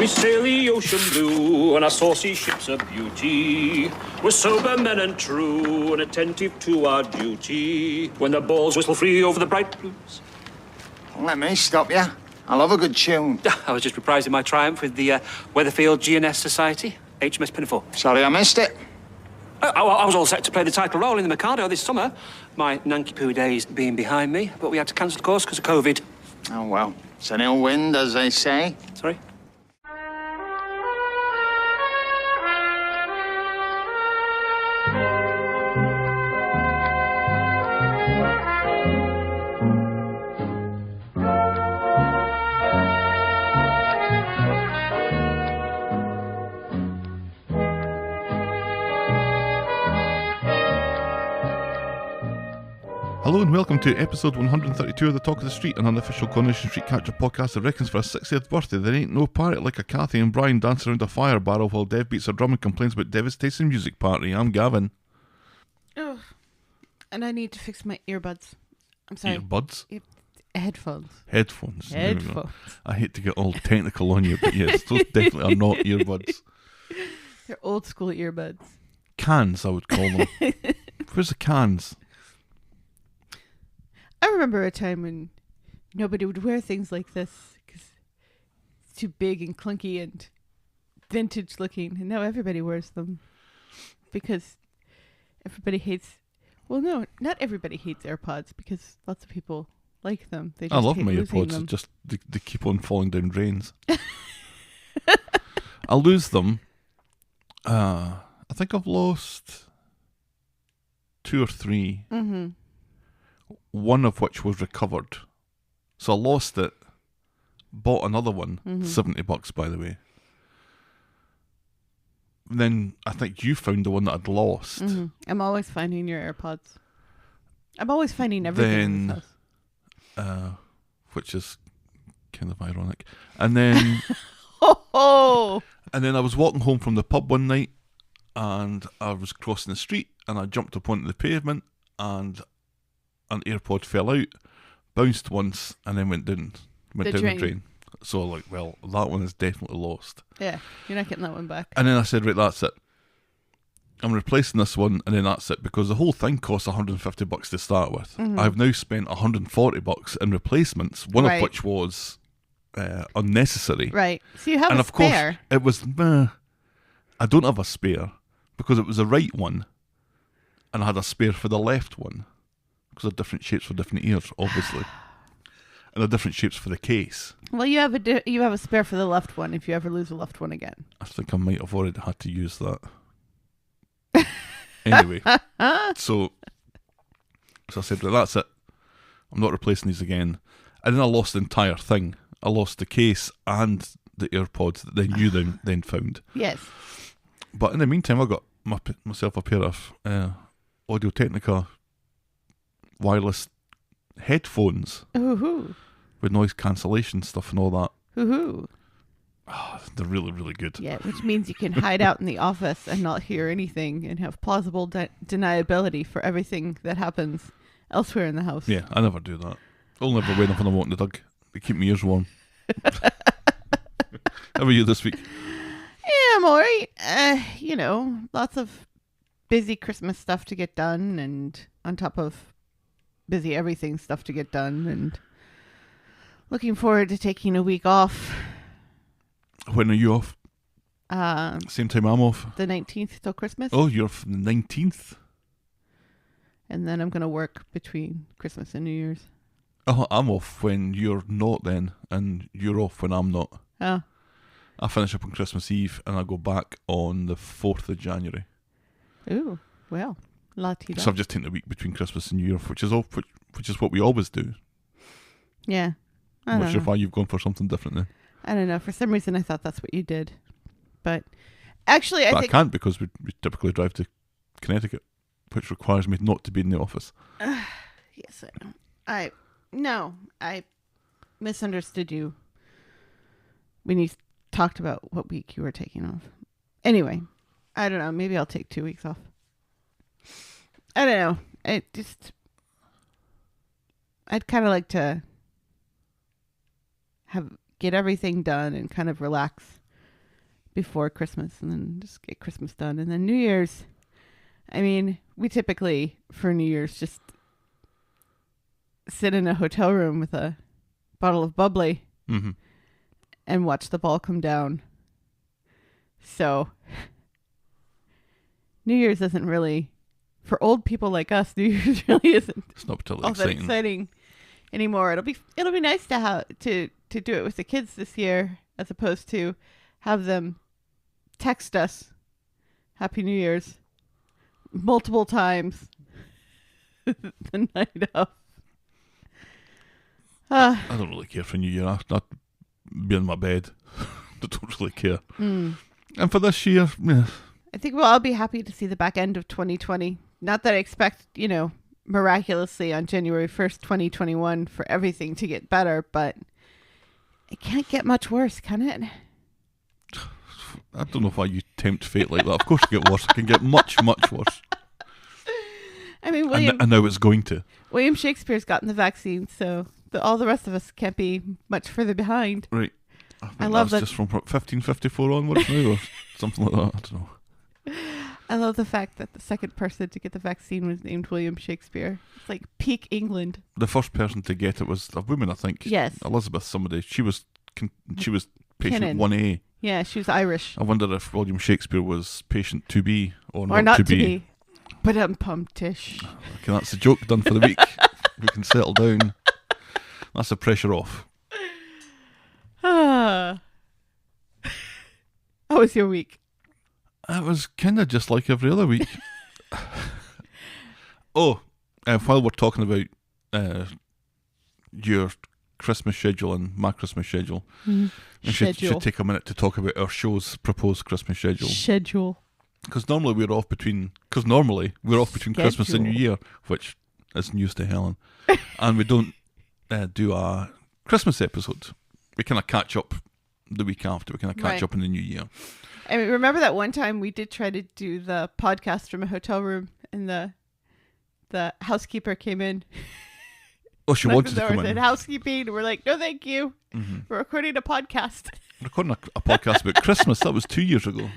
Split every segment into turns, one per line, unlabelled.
We sail the ocean blue, and our saucy ships of beauty. We're sober men and true, and attentive to our duty. When the balls whistle free over the bright blues.
Let me stop you. I love a good tune.
I was just reprising my triumph with the Weatherfield G&S Society, HMS Pinafore.
Sorry I missed it.
I was all set to play the title role in the Mikado this summer, my Nanki poo days being behind me, but we had to cancel the course because of COVID.
Oh, well. It's an ill wind, as they say.
Sorry?
Hello and welcome to episode 132 of The Talk of the Street, an unofficial Coronation Street catcher podcast that reckons for a 60th birthday there ain't no party like a Cathy and Brian dance around a fire barrel while Dev beats her drum and complains about devastating music party. I'm Gavin.
Oh, and I need to fix my earbuds. I'm sorry.
Earbuds?
Headphones.
Headphones.
Headphones.
I hate to get all technical on you, but yes, those definitely are not earbuds.
They're old school earbuds.
Cans, I would call them. Where's the cans?
I remember a time when nobody would wear things like this because it's too big and clunky and vintage looking, and now everybody wears them because everybody hates. Well, no, not everybody hates AirPods because lots of people like them. They just
I love
hate
my
losing
AirPods.
them.
Just they keep on falling down drains. I lose them. I think I've lost 2 or 3.
Mm-hmm.
One of which was recovered. So I lost it, bought another one, $70 by the way. Then I think you found the one that I'd lost.
Mm-hmm. I'm always finding your AirPods. I'm always finding everything in this house.
Which is kind of ironic. And then and then I was walking home from the pub one night and I was crossing the street and I jumped up onto the pavement and an AirPod fell out, bounced once, and then went down the drain. So like, well, that one is definitely lost.
Yeah, you're not getting that one back.
And then I said, right, that's it. I'm replacing this one, and then that's it, because the whole thing costs $150 to start with. I've now spent $140 in replacements, one of which was unnecessary.
Right. So you have
and
a
of course,
spare.
it was, I don't have a spare, because it was the right one, and I had a spare for the left one. Because they're different shapes for different ears, obviously, and they're different shapes for the case.
Well, you have a spare for the left one if you ever lose the left one again.
I think I might have already had to use that. Anyway, so I said, well, that's it. I'm not replacing these again. And then I lost the entire thing. I lost the case and the AirPods that then you then found.
Yes.
But in the meantime, I got myself a pair of Audio-Technica wireless headphones.
Ooh-hoo.
With noise cancellation stuff and all that.
Ooh-hoo.
Oh, they're really, really good.
Yeah, which means you can hide out in the office and not hear anything and have plausible deniability for everything that happens elsewhere in the house.
Yeah, I never do that. I'll never wear them when I'm walking the dog. They keep my ears warm. How are you this week?
Yeah, I'm alright. Lots of busy Christmas stuff to get done, and on top of busy everything stuff to get done, and looking forward to taking a week off.
When are you off? Same time I'm off.
The 19th till Christmas.
Oh, you're off the 19th?
And then I'm going to work between Christmas and New Year's.
Oh, I'm off when you're not then, and you're off when I'm not.
Oh.
I finish up on Christmas Eve, and I go back on the 4th of January.
Ooh, well, la-ti-da.
So I've just taken a week between Christmas and New Year, which is what we always do.
Yeah.
I'm not sure why you've gone for something different then.
I don't know. For some reason, I thought that's what you did. But actually, I think...
I can't because we typically drive to Connecticut, which requires me not to be in the office.
Yes, I know. I misunderstood you when you talked about what week you were taking off. Anyway, I don't know. Maybe I'll take 2 weeks off. I don't know. I'd kind of like to get everything done and kind of relax before Christmas and then just get Christmas done. And then New Year's, I mean, we typically for New Year's just sit in a hotel room with a bottle of bubbly and watch the ball come down. So New Year's isn't really, for old people like us, New Year's really isn't.
It's not particularly
all that exciting anymore. It'll be nice to have to do it with the kids this year, as opposed to have them text us Happy New Year's multiple times the night of.
I don't really care for New Year. I'd be in my bed. I don't really care. And for this year, yeah.
I think we'll all be happy to see the back end of 2020. Not that I expect, miraculously on January 1st, 2021 for everything to get better, but it can't get much worse, can it?
I don't know why you tempt fate like that. Of course it can get worse. It can get much, much worse.
I mean,
and now it's going to.
William Shakespeare's gotten the vaccine, so all the rest of us can't be much further behind.
Right.
I love that.
Just from 1554 onwards now, or something like that. I don't know.
I love the fact that the second person to get the vaccine was named William Shakespeare. It's like peak England.
The first person to get it was a woman, I think.
Yes.
Elizabeth somebody. She was patient
Kinnan.
1A.
Yeah, she was Irish.
I wonder if William Shakespeare was patient 2B or
not
to
to
be.
be. But I'm pumped-ish.
Okay, that's the joke done for the week. We can settle down. That's the pressure off.
How was your week?
It was kind of just like every other week. While we're talking about your Christmas schedule and my Christmas schedule, we should take a minute to talk about our show's proposed Christmas schedule. Because normally we're off between Christmas and New Year, which is news to Helen, and we don't do a Christmas episode. We kind of catch up the week after. We kind of catch up in the New Year.
I mean, remember that one time we did try to do the podcast from a hotel room, and the housekeeper came in.
Oh, she wanted to come in.
Said, housekeeping, and we're like, no, thank you. We're recording a podcast.
Recording a podcast about Christmas. That was 2 years ago.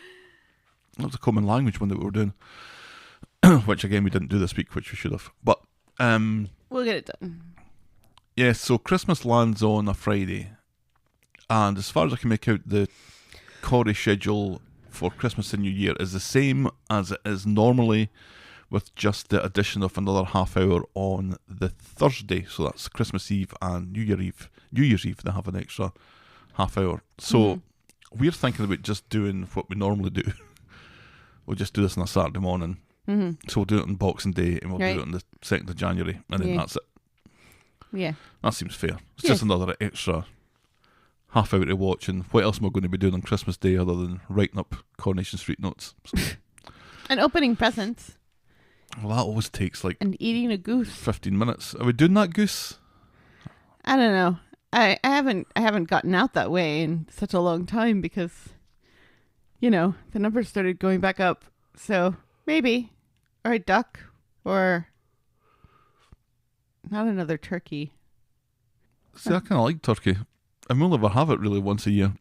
That was a common language one that we were doing, which again we didn't do this week, which we should have. But
we'll get it done.
Yeah, so Christmas lands on a Friday, and as far as I can make out, the Corrie schedule for Christmas and New Year is the same as it is normally, with just the addition of another half hour on the Thursday. So that's Christmas Eve and New Year's Eve. They have an extra half hour. So we're thinking about just doing what we normally do. We'll just do this on a Saturday morning. So we'll do it on Boxing Day, and we'll do it on the 2nd of January, and then that's it.
Yeah.
That seems fair. It's just another extra half hour to watch, and what else am I going to be doing on Christmas Day other than writing up Coronation Street notes? So.
And opening presents.
Well, that always takes like...
And eating a goose. 15
minutes. Are we doing that goose?
I don't know. I haven't gotten out that way in such a long time because, the numbers started going back up. So maybe. Or a duck. Or not another turkey.
See, I kind of like turkey. And we'll never have it really once a year.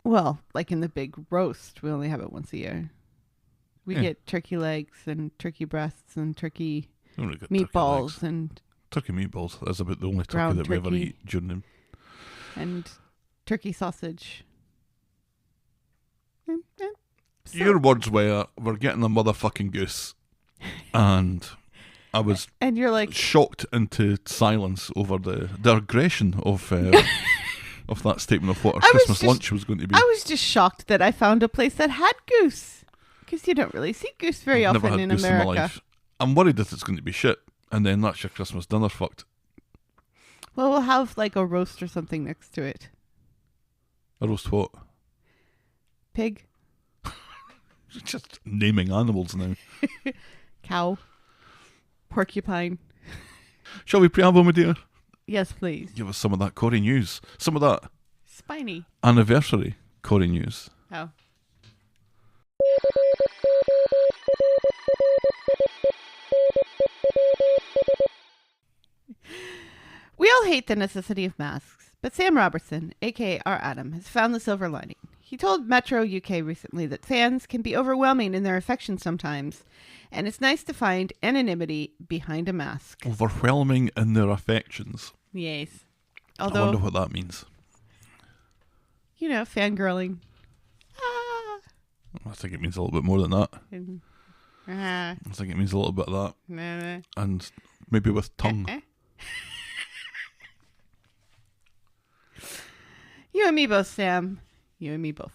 Well, like in the big roast, we only have it once a year. We get turkey legs and turkey breasts and turkey meatballs and...
Turkey meatballs. That's about the only turkey that we ever eat during them.
And turkey sausage.
Your words were, we're getting a motherfucking goose. And I was
and you're like
shocked into silence over the aggression of of that statement of what our Christmas lunch was going to be.
I was just shocked that I found a place that had goose. Because you don't really see goose very often in America. In my life.
I'm worried that it's going to be shit. And then that's your Christmas dinner fucked.
Well, we'll have like a roast or something next to it.
A roast what?
Pig.
Just naming animals now.
Cow. Porcupine.
Shall we preamble, my dear?
Yes, please.
Give us some of that Corrie news. Some of that.
Spiny.
Anniversary Corrie news.
Oh. We all hate the necessity of masks, but Sam Robertson, aka our Adam, has found the silver lining. he told Metro UK recently that fans can be overwhelming in their affection sometimes, and it's nice to find anonymity behind a mask.
Overwhelming in their affections.
Yes.
I
Although,
wonder what that means.
you know, fangirling.
I think it means a little bit more than that.
Ah.
I think it means a little bit of that.
Nah.
And maybe with tongue.
You and me both, Sam. You and me both.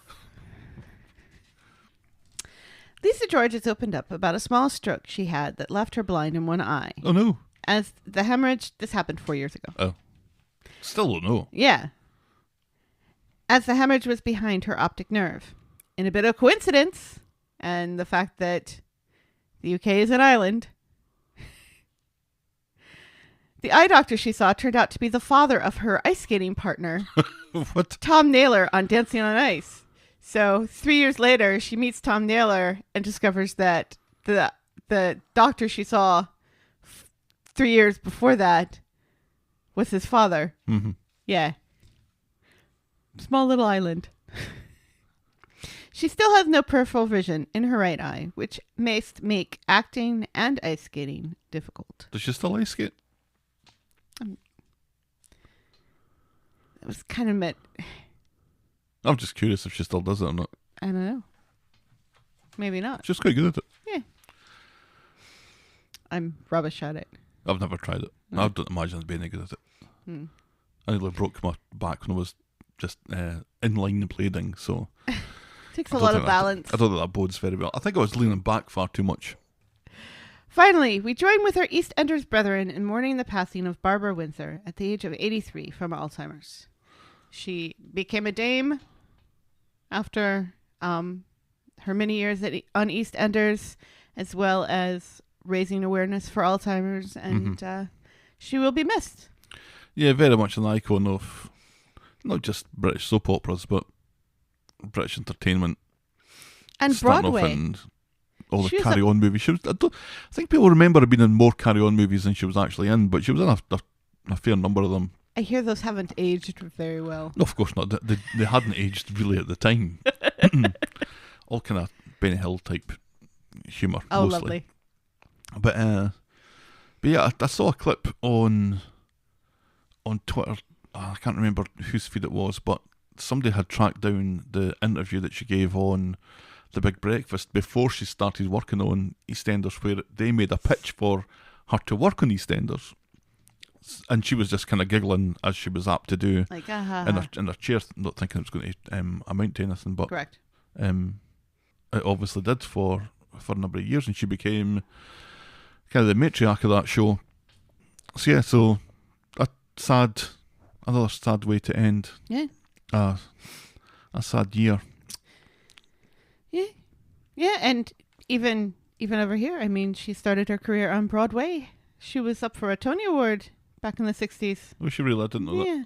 Lisa George has opened up about a small stroke she had that left her blind in one eye.
Oh, no.
As the hemorrhage, this happened 4 years ago.
Oh. Still don't know.
Yeah. As the hemorrhage was behind her optic nerve. In a bit of coincidence, and the fact that the UK is an island, the eye doctor she saw turned out to be the father of her ice skating partner,
What?
Tom Naylor, on Dancing on Ice. So 3 years later, she meets Tom Naylor and discovers that the doctor she saw 3 years before that was his father.
Mm-hmm.
Yeah. Small little island. She still has no peripheral vision in her right eye, which may make acting and ice skating difficult.
Does she still ice skate?
It was kind of meant...
I'm just curious if she still does it or not.
I don't know. Maybe not.
She's quite good at it.
Yeah. I'm rubbish at it.
I've never tried it.
No.
I don't imagine I'd be any good at it. I nearly broke my back when I was just inline blading, so...
Takes a lot of balance.
I don't think that bodes very well. I think I was leaning back far too much.
Finally, we join with our EastEnders brethren in mourning the passing of Barbara Windsor at the age of 83 from Alzheimer's. She became a dame after her many years on EastEnders, as well as raising awareness for Alzheimer's, and she will be missed.
Yeah, very much an icon of not just British soap operas, but British entertainment.
And
starting
Broadway.
Off in all the
She was
Carry On movies. I think people remember her being in more Carry On movies than she was actually in, but she was in a fair number of them.
I hear those haven't aged very well.
No, of course not. They hadn't aged really at the time. All kind of Benny Hill type humour.
Oh,
mostly.
lovely.
But yeah, I saw a clip on Twitter. I can't remember whose feed it was, but somebody had tracked down the interview that she gave on The Big Breakfast before she started working on EastEnders, where they made a pitch for her to work on EastEnders. And she was just kind of giggling, as she was apt to do,
Like,
in her chair, not thinking it was going to amount to anything. But
correct.
it obviously did for a number of years, and she became kind of the matriarch of that show. So yeah, so another sad way to end.
Yeah.
A sad year.
Yeah, and even over here, I mean, she started her career on Broadway. She was up for a Tony Award back in the 60s.
Oh, she really didn't know that.
Yeah.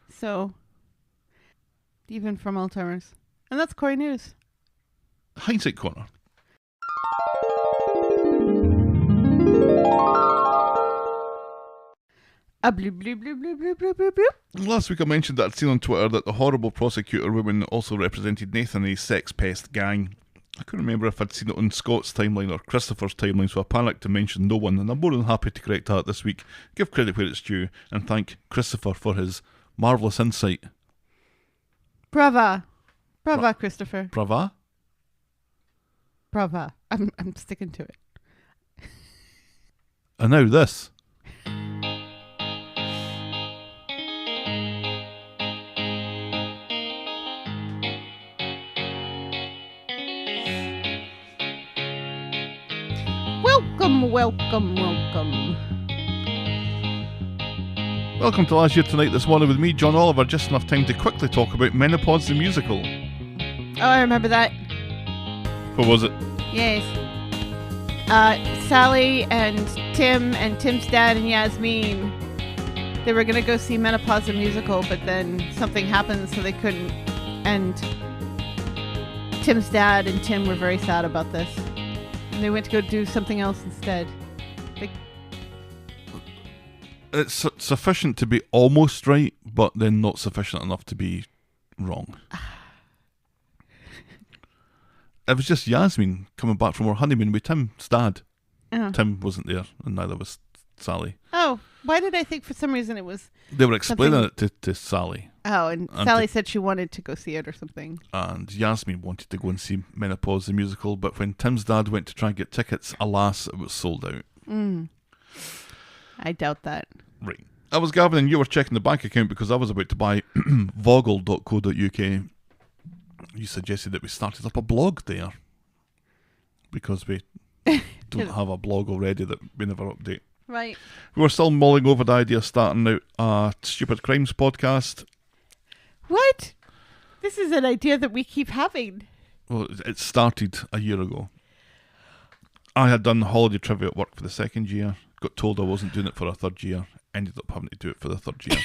So, even from Alzheimer's. And that's Corrie News.
Hindsight Corner.
A bloop, bloop, bloop, bloop, bloop, bloop, bloop, bloop.
Last week I mentioned that I'd seen on Twitter that the horrible prosecutor woman also represented Nathan and his sex pest gang. I couldn't remember if I'd seen it on Scott's timeline or Christopher's timeline, so I panicked to mention no one, and I'm more than happy to correct that this week, give credit where it's due, and thank Christopher for his marvellous insight.
Brava. Brava, Christopher.
Brava?
Brava. I'm sticking to it.
And now this.
Welcome.
Welcome to Last Year Tonight this morning with me, John Oliver. Just enough time to quickly talk about Menopause the Musical.
Oh, I remember that.
What was it?
Yes. Sally and Tim's dad and Yasmeen, they were going to go see Menopause the Musical, but then something happened so they couldn't. And Tim's dad and Tim were very sad about this. And they went to go do something else instead.
It's sufficient to be almost right, but then not sufficient enough to be wrong. It was just Yasmeen coming back from her honeymoon with Tim's dad.
Oh.
Tim wasn't there, and neither was Sally.
Oh, why did I think for some reason it was...
They were explaining it to Sally.
Oh, and Sally said she wanted to go see it or something.
And Yasmeen wanted to go and see Menopause the musical, but when Tim's dad went to try and get tickets, alas, it was sold out.
I doubt that.
Right. I was Gavin, and you were checking the bank account because I was about to buy voggle.co.uk. You suggested that we started up a blog there because we don't have a blog already that we never update.
Right.
We were still mulling over the idea of starting out a Stupid Crimes podcast.
What? This is an idea that we keep having.
Well, it started a year ago. I had done holiday trivia at work for the second year, got told I wasn't doing it for a third year, ended up having to do it for the third year.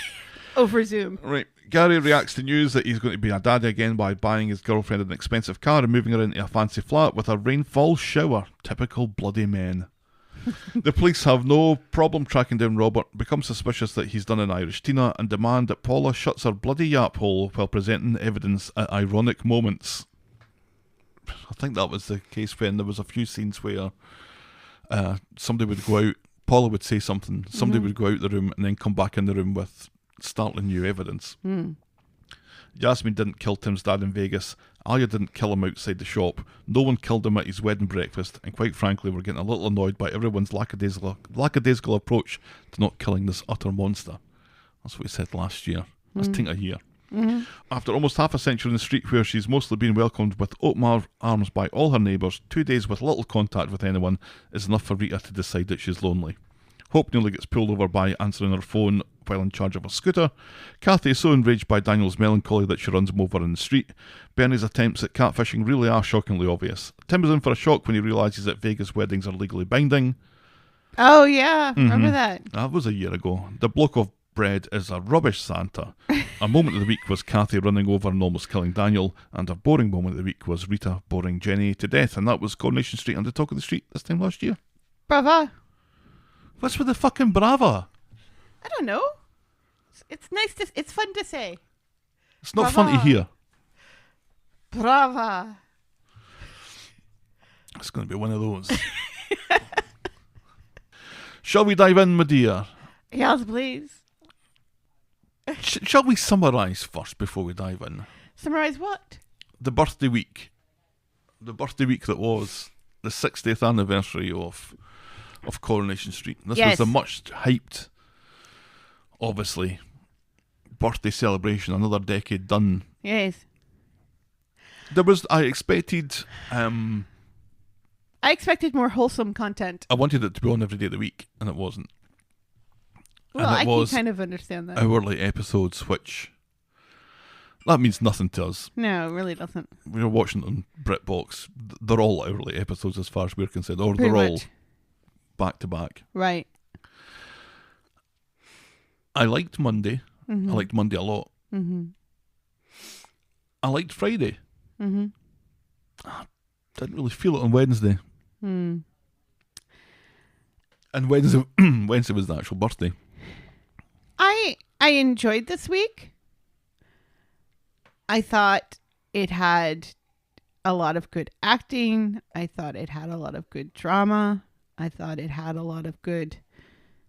Over Zoom.
Right. Gary reacts to news that he's going to be a daddy again by buying his girlfriend an expensive car and moving her into a fancy flat with a rainfall shower. Typical bloody men. The police have no problem tracking down Robert, become suspicious that he's done an Irish Tina, and demand that Paula shuts her bloody yap hole while presenting evidence at ironic moments. I think that was the case when there was a few scenes where somebody would go out, Paula would say something, somebody would go out the room and then come back in the room with startling new evidence. Yasmeen didn't kill Tim's dad in Vegas. Alia didn't kill him outside the shop. No one killed him at his wedding breakfast. And quite frankly, we're getting a little annoyed by everyone's lackadaisical approach to not killing this utter monster. That's what we said last year. That's think a year. After almost half a century in the street where she's mostly been welcomed with open arms by all her neighbours, 2 days with little contact with anyone is enough for Rita to decide that she's lonely. Hope nearly gets pulled over by answering her phone while in charge of a scooter. Cathy is so enraged by Daniel's melancholy that she runs him over in the street. Bernie's attempts at catfishing really are shockingly obvious. Tim is in for a shock when he realises that Vegas weddings are legally binding.
Oh, yeah. Remember that?
That was a year ago. The bloke of bread is a rubbish Santa. A moment of the week was Cathy running over and almost killing Daniel, and a boring moment of the week was Rita boring Jenny to death, and that was Coronation Street and the Talk of the Street this time last year.
Brava.
What's with the fucking brava?
I don't know. It's nice to... It's fun to say.
It's not fun to hear.
Brava.
It's going to be one of those. Shall we dive in, my dear?
Yes, please.
Shall we summarise first before we dive in?
Summarise what?
The birthday week. The birthday week that was the 60th anniversary of Coronation Street. This was the much hyped, obviously, birthday celebration, another decade done.
Yes.
I expected
more wholesome content.
I wanted it to be on every day of the week, and it wasn't.
Well,
and
I
was
can kind of understand that.
hourly episodes, which that means nothing to us.
No, it really doesn't.
We were watching it on BritBox. They're all hourly episodes as far as we're concerned, or
Pretty
they're all
much.
back to back.
Right.
I liked Monday. I liked Monday a lot. I liked Friday. I didn't really feel it on Wednesday. And Wednesday was the actual birthday.
I enjoyed this week. I thought it had a lot of good acting. I thought it had a lot of good drama. I thought it had a lot of good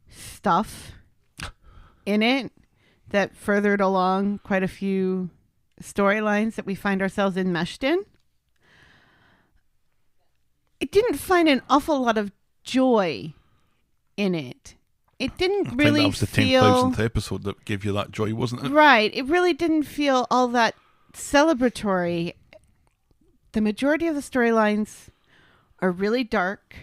stuff in it that furthered along quite a few storylines that we find ourselves enmeshed in. I didn't find an awful lot of joy in it. It didn't really
that was the
feel...
10,000th episode that gave you that joy, wasn't it?
Right. It really didn't feel all that celebratory. The majority of the storylines are really dark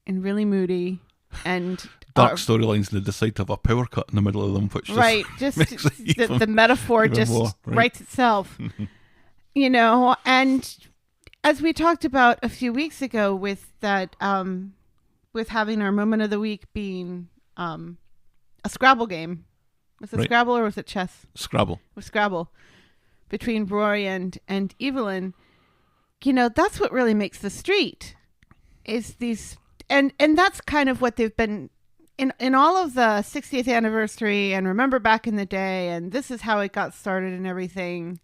and really moody and...
Dark storylines, they decide to have a power cut in the middle of them, which
right,
just
just
makes it
the metaphor just
more, right?
writes itself. You know, and as we talked about a few weeks ago with that, with having our moment of the week being a Scrabble game. Was it
Right.
Scrabble or was it chess?
Scrabble.
With Scrabble between Rory and Evelyn. You know, that's what really makes the street is these, and that's kind of what they've been in all of the 60th anniversary and remember back in the day and this is how it got started and everything.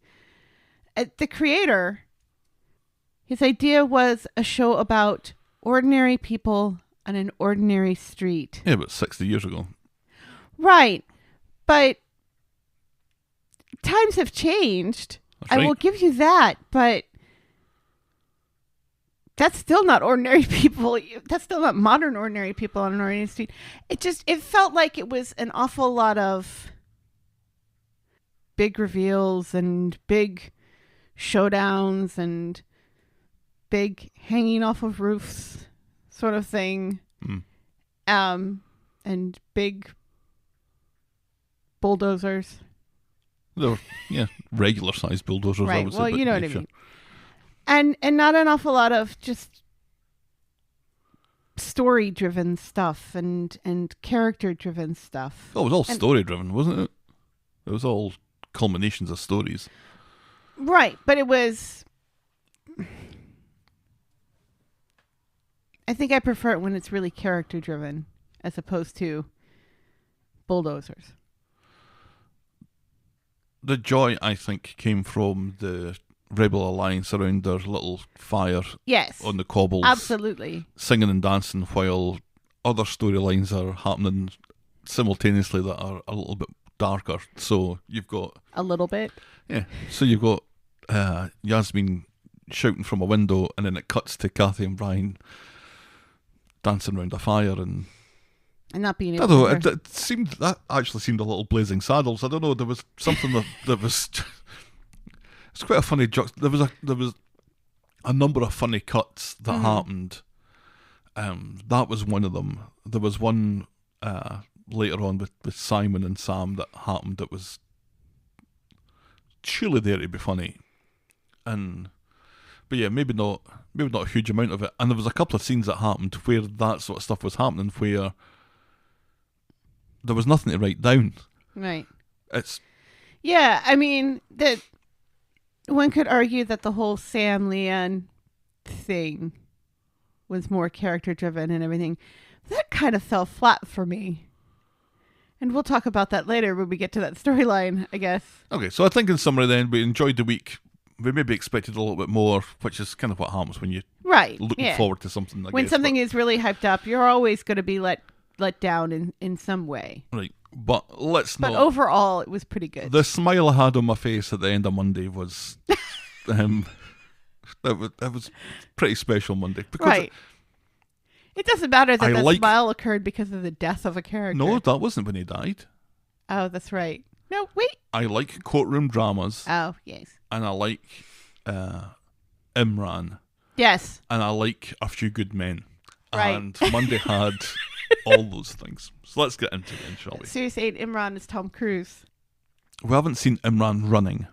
The creator His idea was a show about ordinary people on an ordinary street.
Yeah, but 60 years ago.
Right. But times have changed.
That's
I
right.
will give you that, but that's still not ordinary people. That's still not modern ordinary people on an ordinary street. It felt like it was an awful lot of big reveals and big showdowns and big hanging off of roofs sort of thing. And big bulldozers.
They're, regular sized bulldozers, I
Right.
would say.
Well,
but
you know what I
sure.
mean. And not an awful lot of just story driven stuff and character driven stuff.
Oh, it was all story driven, wasn't it? It was all culminations of stories.
Right, but it was... I think I prefer it when it's really character driven as opposed to bulldozers.
The joy, I think, came from the Rebel Alliance around their little fire
Yes.
on the cobbles.
Absolutely.
Singing and dancing while other storylines are happening simultaneously that are a little bit darker. So you've got...
A little bit.
Yeah. So you've got Yasmeen shouting from a window, and then it cuts to Cathy and Brian dancing around a fire, and
And not being
I
able
don't know.
to...
That actually seemed a little Blazing Saddles. I don't know. There was something that was. It's quite a funny joke. There was a number of funny cuts that happened. That was one of them. There was one later on with Simon and Sam that happened that was surely there to be funny, but yeah, maybe not a huge amount of it. And there was a couple of scenes that happened where that sort of stuff was happening, where there was nothing to write down.
Right.
It's
Yeah, I mean, that one could argue that the whole Sam Leanne thing was more character driven and everything. That kind of fell flat for me. And we'll talk about that later when we get to that storyline, I guess.
okay. So I think in summary, then we enjoyed the week. We maybe expected a little bit more, which is kind of what happens when you're
Right.
looking
yeah.
forward to something.
When something is really hyped up, you're always going to be let down in some way.
right, but let's
But
not.
overall, it was pretty good.
The smile I had on my face at the end of Monday was, that was pretty special Monday because
right. It doesn't matter that
I
that
like-
smile occurred because of the death of a character.
no, that wasn't when he died.
Oh, that's right. No, wait.
I like courtroom dramas,
Oh, yes.
and I like Imran,
Yes.
and I like A Few Good Men.
Right.
And Monday had all those things. So let's get into it, then, shall we?
Seriously, Imran is Tom Cruise.
We haven't seen Imran running.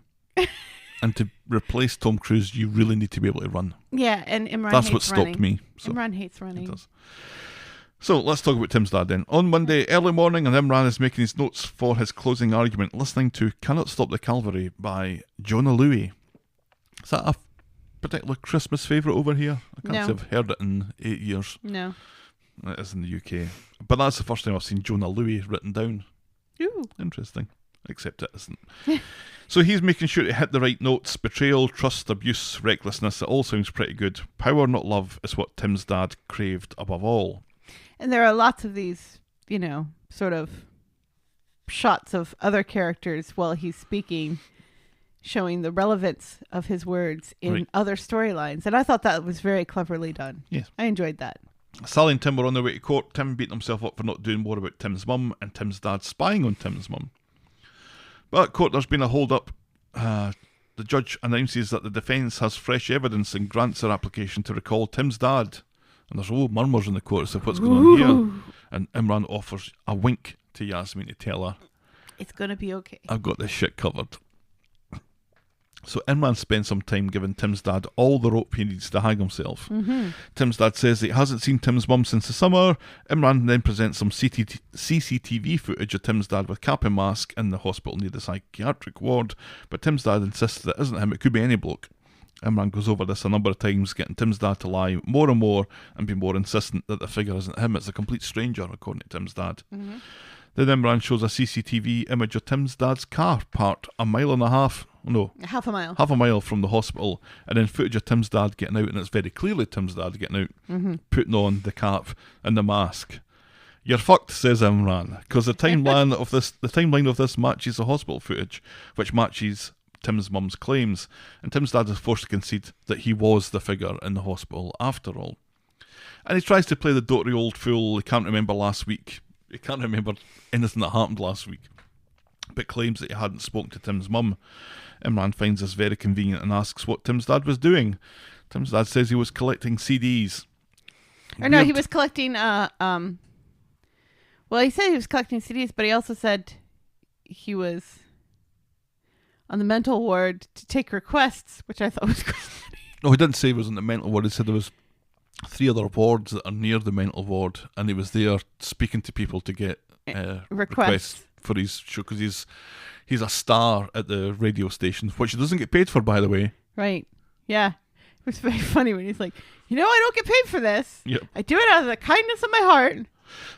And to replace Tom Cruise, you really need to be able to run.
Yeah, and Imran
That's
hates
what stopped
running.
me. So
Imran hates
it
running.
does. So let's talk about Tim's dad then. On Monday, early morning, and Imran is making his notes for his closing argument, listening to Cannot Stop the Calvary by Jonah Louie. Is that a particular Christmas favourite over here? I can't
No.
say I've heard it in 8 years.
No.
It is in the UK. But that's the first time I've seen Jonah Louie written down.
Ooh.
Interesting. Except it isn't. So he's making sure to hit the right notes. Betrayal, trust, abuse, recklessness. It all sounds pretty good. Power, not love, is what Tim's dad craved above all.
And there are lots of these, sort of shots of other characters while he's speaking, showing the relevance of his words in
Right.
other storylines. And I thought that was very cleverly done.
Yes.
I enjoyed that.
Sally and Tim were on their way to court. Tim beating himself up for not doing more about Tim's mum, and Tim's dad spying on Tim's mum. But at court, there's been a hold-up. The judge announces that the defence has fresh evidence and grants their application to recall Tim's dad. And there's murmurs in the court as to what's going on here. And Imran offers a wink to Yasmeen to tell her,
It's going to be okay.
I've got this shit covered. So Imran spends some time giving Tim's dad all the rope he needs to hang himself.
Mm-hmm.
Tim's dad says that he hasn't seen Tim's mum since the summer. Imran then presents some CCTV footage of Tim's dad with cap and mask in the hospital near the psychiatric ward, but Tim's dad insists that it isn't him, it could be any bloke. Imran goes over this a number of times, getting Tim's dad to lie more and more and be more insistent that the figure isn't him, it's a complete stranger, according to Tim's dad.
Mm-hmm.
Then Imran shows a CCTV image of Tim's dad's car parked a mile and a half. No,
Half a mile.
half a mile from the hospital, and then footage of Tim's dad getting out, and it's very clearly Tim's dad getting out, putting on the cap and the mask. You're fucked, says Imran, because the timeline of this matches the hospital footage, which matches Tim's mum's claims, and Tim's dad is forced to concede that he was the figure in the hospital after all. And he tries to play the dotery old fool. He can't remember last week. He can't remember anything that happened last week, but claims that he hadn't spoken to Tim's mum. Imran finds this very convenient and asks what Tim's dad was doing. Tim's dad says he was collecting CDs.
Or no, he was collecting, well, he said he was collecting CDs, but he also said he was on the mental ward to take requests, which I thought was quite funny.
No, he didn't say he was in the mental ward. He said there was 3 other wards that are near the mental ward, and he was there speaking to people to get requests for his show, because he's a star at the radio station, which he doesn't get paid for, by the way.
Right. Yeah. It was very funny when he's like, I don't get paid for this.
Yep.
I do it out of the kindness of my heart.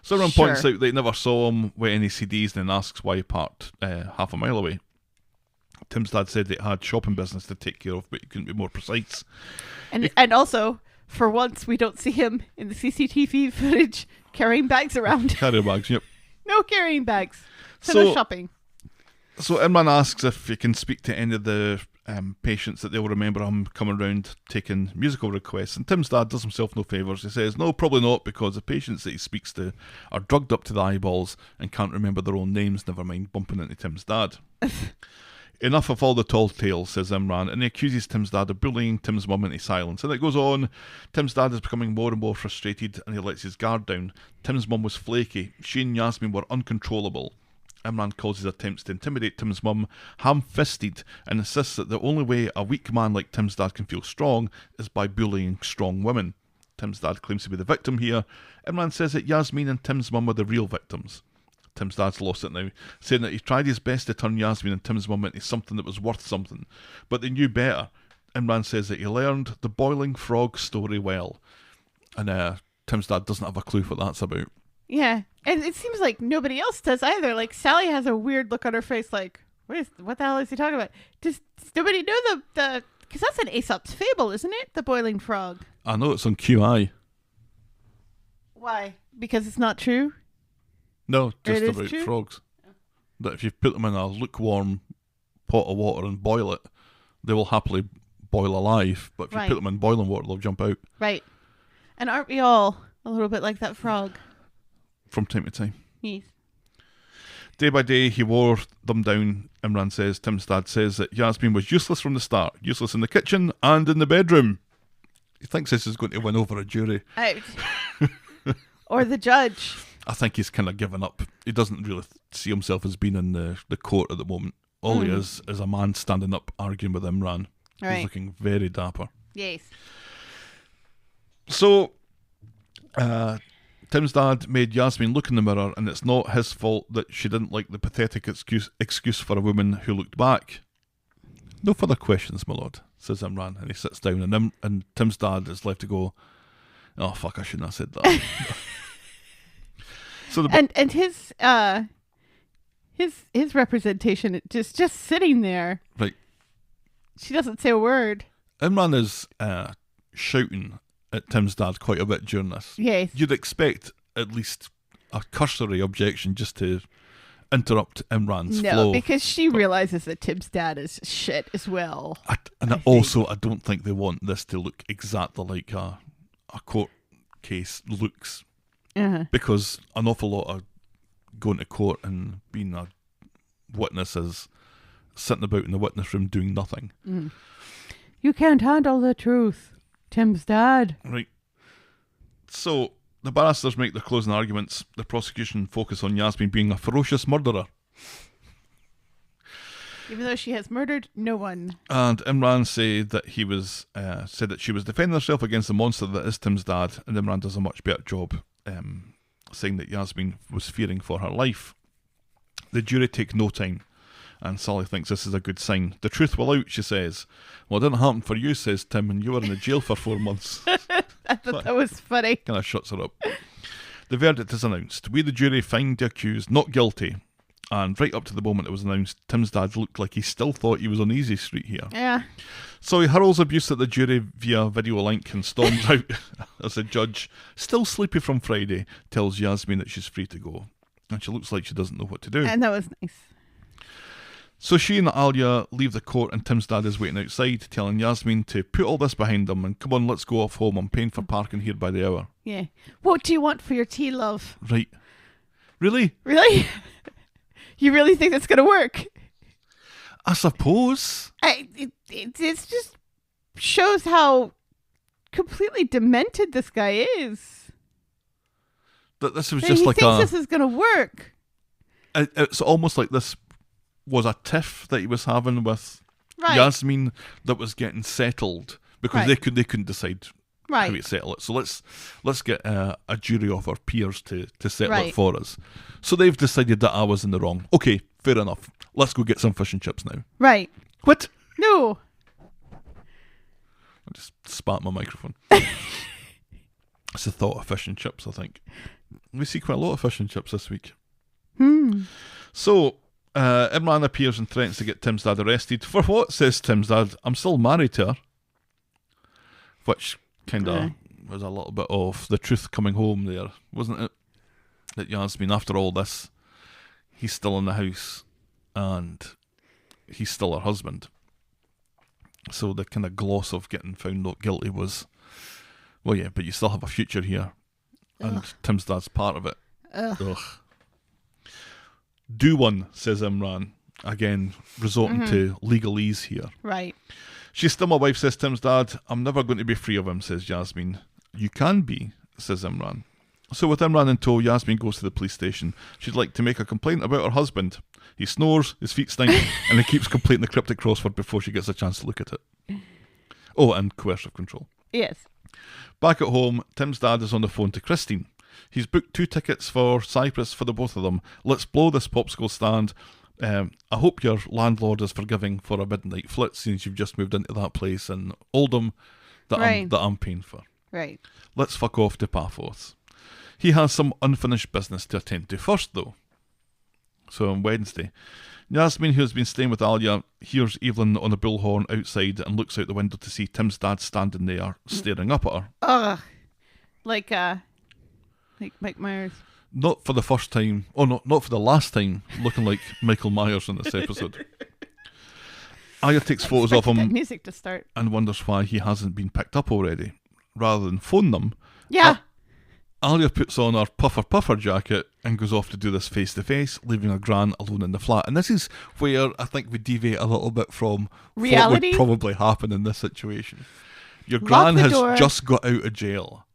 So everyone points out that he never saw him with any CDs, and then asks why he parked half a mile away. Tim's dad said that he had shopping business to take care of, but he couldn't be more precise.
And also, for once, we don't see him in the CCTV footage carrying bags around.
Carry bags, yep.
No carrying bags. So no shopping.
So Imran asks if he can speak to any of the patients that they'll remember him coming around taking musical requests, and Tim's dad does himself no favours. He says no, probably not, because the patients that he speaks to are drugged up to the eyeballs and can't remember their own names, never mind bumping into Tim's dad. Enough of all the tall tales, says Imran, and he accuses Tim's dad of bullying Tim's mum into silence. And it goes on. Tim's dad is becoming more and more frustrated, and he lets his guard down. Tim's mum was flaky. She and Yasmeen were uncontrollable. Imran calls his attempts to intimidate Tim's mum ham-fisted, and insists that the only way a weak man like Tim's dad can feel strong is by bullying strong women. Tim's dad claims to be the victim here. Imran says that Yasmeen and Tim's mum were the real victims. Tim's dad's lost it now, saying that he tried his best to turn Yasmeen and Tim's mum into something that was worth something, but they knew better. Imran says that he learned the boiling frog story well, and Tim's dad doesn't have a clue what that's about.
Yeah, and it seems like nobody else does either. Like, Sally has a weird look on her face, like, what the hell is he talking about? Does nobody know the because that's an Aesop's fable, isn't it? The boiling frog.
I know it's on QI.
Why? Because it's not true?
No, just about
true?
frogs. That if you put them in a lukewarm pot of water and boil it, they will happily boil alive. But if you put them in boiling water, they'll jump out.
Right. And aren't we all a little bit like that frog?
From time to time.
Yes.
Day by day, he wore them down, Imran says. Tim's dad says that Yasmeen was useless from the start. Useless in the kitchen and in the bedroom. He thinks this is going to win over a jury.
Or the judge.
I think he's kind of given up. He doesn't really see himself as being in the court at the moment. All he is a man standing up arguing with Imran.
Right.
He's looking very dapper.
Yes.
So, Tim's dad made Yasmeen look in the mirror, and it's not his fault that she didn't like the pathetic excuse for a woman who looked back. No further questions, my lord, says Imran, and he sits down, and Tim's dad is left to go, oh, fuck, I shouldn't have said that. So
and his representation just sitting there.
Right.
She doesn't say a word.
Imran is shouting at Tim's dad quite a bit during this.
Yes.
You'd expect at least a cursory objection just to interrupt Imran's flow.
No, because she realizes that Tim's dad is shit as well.
I don't think they want this to look exactly like a court case looks.
Uh-huh.
Because an awful lot of going to court and being a witness is sitting about in the witness room doing nothing.
Mm. You can't handle the truth, Tim's dad.
Right. So, the barristers make their closing arguments. The prosecution focus on Yasmeen being a ferocious murderer.
Even though she has murdered no one.
And Imran said that said that she was defending herself against the monster that is Tim's dad, and Imran does a much better job saying that Yasmeen was fearing for her life. The jury take no time, and Sally thinks this is a good sign. The truth will out, she says. Well, it didn't happen for you, says Tim, and you were in the jail for 4 months.
I thought that was funny.
Kind of shuts her up. The verdict is announced. We, the jury, find the accused not guilty. And right up to the moment it was announced, Tim's dad looked like he still thought he was on Easy Street here.
Yeah.
So he hurls abuse at the jury via video link and storms out as the judge, still sleepy from Friday, tells Yasmeen that she's free to go. And she looks like she doesn't know what to do.
And that was nice.
So she and Alia leave the court and Tim's dad is waiting outside, telling Yasmeen to put all this behind them and come on, let's go off home. I'm paying for parking here by the hour.
Yeah. What do you want for your tea, love?
Right. Really?
Really? You really think that's going to work?
I suppose.
It just shows how completely demented this guy is.
That this was
And
just
he
like
thinks this is going to work.
It's almost like this was a tiff that he was having with
Right.
Yasmeen that was getting settled because
Right.
they couldn't decide how to
Right.
settle it. So let's get a jury of our peers to settle it
Right.
for us. So they've decided that I was in the wrong. Okay, fair enough. Let's go get some fish and chips now.
Right.
What?
No.
I just spat my microphone. It's the thought of fish and chips, I think. We see quite a lot of fish and chips this week. So, Imran appears and threatens to get Tim's dad arrested. For what, says Tim's dad? I'm still married to her. Which kind of was a little bit of the truth coming home there, wasn't it? That Yasmeen, after all this, he's still in the house and he's still her husband. So the kind of gloss of getting found not guilty was, well, yeah, but you still have a future here. And Tim's dad's part of it. Ugh. Do one, says Imran. Again, resorting to legalese here.
Right.
She's still my wife, says Tim's dad. I'm never going to be free of him, says Yasmeen. You can be, says Imran. So with Imran in tow, Yasmeen goes to the police station. She'd like to make a complaint about her husband. He snores, his feet stink, and he keeps completing the cryptic crossword before she gets a chance to look at it. Oh, and coercive control.
Yes.
Back at home, Tim's dad is on the phone to Christine. He's booked 2 tickets for Cyprus for the both of them. Let's blow this popsicle stand. I hope your landlord is forgiving for a midnight flit since you've just moved into that place in Oldham that I'm paying for.
Right.
Let's fuck off to Paphos. He has some unfinished business to attend to first, though. So on Wednesday, Yasmeen, who has been staying with Alia, hears Evelyn on the bullhorn outside and looks out the window to see Tim's dad standing there, staring up at her.
Ugh. Like Mike Myers.
Not for the first time, not for the last time, looking like Michael Myers in this episode. Alia takes photos of
That
him
music to start.
and wonders why he hasn't been picked up already. Rather than phone them,
Yeah.
Alia puts on her puffer jacket and goes off to do this face-to-face, leaving her gran alone in the flat. And this is where I think we deviate a little bit from
Reality?
what would probably happen in this situation. Your
Lock
gran
the
has
door.
just got out of jail.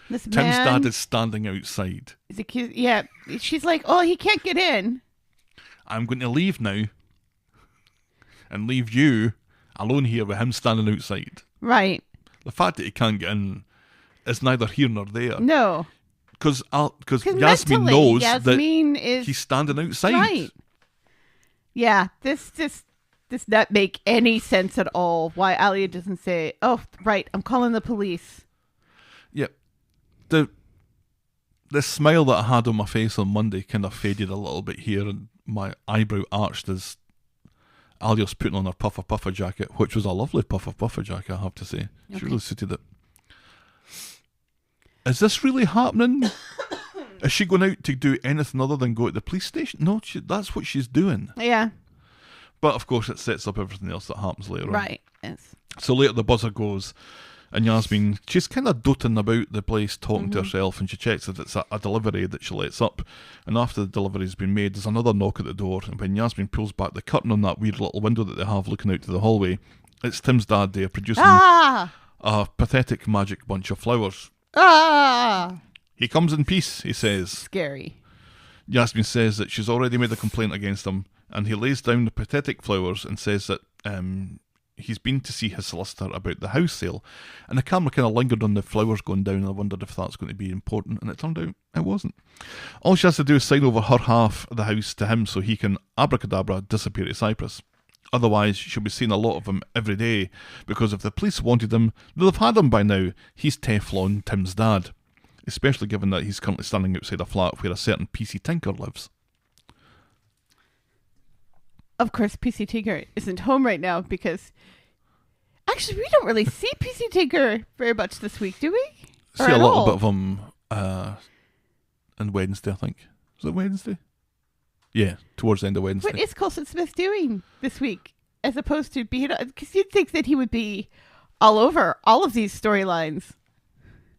This
Tim's
man
dad is standing outside.
is accused. Yeah. She's like, oh, he can't get in.
I'm going to leave now and leave you alone here with him standing outside.
Right.
The fact that he can't get in is neither here nor there.
No.
Because Yasmeen
mentally,
knows
Yasmeen
that
is
he's standing outside.
right. Yeah. This does not make any sense at all. Why Alia doesn't say, oh, right, I'm calling the police.
Yeah. The smile that I had on my face on Monday kind of faded a little bit here, and my eyebrow arched as Alia's putting on her puffer jacket, which was a lovely puffer jacket, I have to say. She
Okay.
really suited it. Is this really happening? Is she going out to do anything other than go to the police station? No, that's what she's doing.
Yeah.
But of course it sets up everything else that happens later on.
Right. Yes.
So later the buzzer goes, and Yasmeen, she's kind of doting about the place, talking to herself, and she checks that it's a delivery that she lets up. And after the delivery's been made, there's another knock at the door, and when Yasmeen pulls back the curtain on that weird little window that they have looking out to the hallway, it's Tim's dad there producing a pathetic magic bunch of flowers. He comes in peace, he says.
Scary.
Yasmeen says that she's already made a complaint against him, and he lays down the pathetic flowers and says that he's been to see his solicitor about the house sale. And the camera kind of lingered on the flowers going down, and I wondered if that's going to be important, and it turned out it wasn't. All she has to do is sign over her half of the house to him so he can abracadabra disappear to Cyprus. Otherwise, she'll be seeing a lot of him every day, because if the police wanted him, they'll have had him by now. He's Teflon Tim's dad. especially given that he's currently standing outside a flat where a certain PC Tinker lives.
Of course, PC Tinker isn't home right now because... Actually, we don't really see PC Tinker very much this week, do we?
See a little bit of him on Wednesday, I think. Was it Wednesday? Yeah, towards the end of Wednesday.
What is Coulson Smith doing this week as opposed to being... Because you'd think that he would be all over all of these storylines.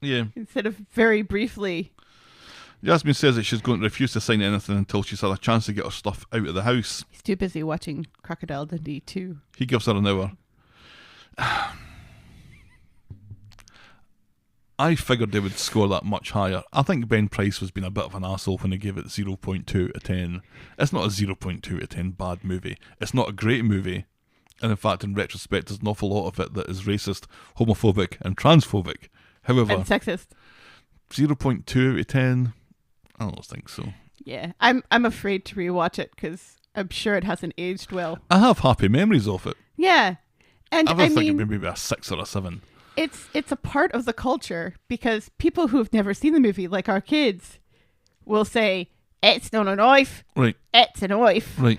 Yeah.
Instead of very briefly...
Yasmeen says that she's going to refuse to sign anything until she's had a chance to get her stuff out of the house.
He's too busy watching Crocodile Dundee too.
He gives her an hour. I figured they would score that much higher. I think Ben Price was being a bit of an arsehole when he gave it 0.2 out of 10. It's not a 0.2 out of 10 bad movie. It's not a great movie. And in fact, in retrospect, there's an awful lot of it that is racist, homophobic and transphobic. However...
And sexist.
0.2 out of 10... I don't think so.
Yeah, I'm afraid to rewatch it because I'm sure it hasn't aged well.
I have happy memories of it.
Yeah, and
I think it'd be maybe a 6 or a 7.
It's a part of the culture because people who've never seen the movie, like our kids, will say, "It's not a knife."
Right.
It's a knife.
Right.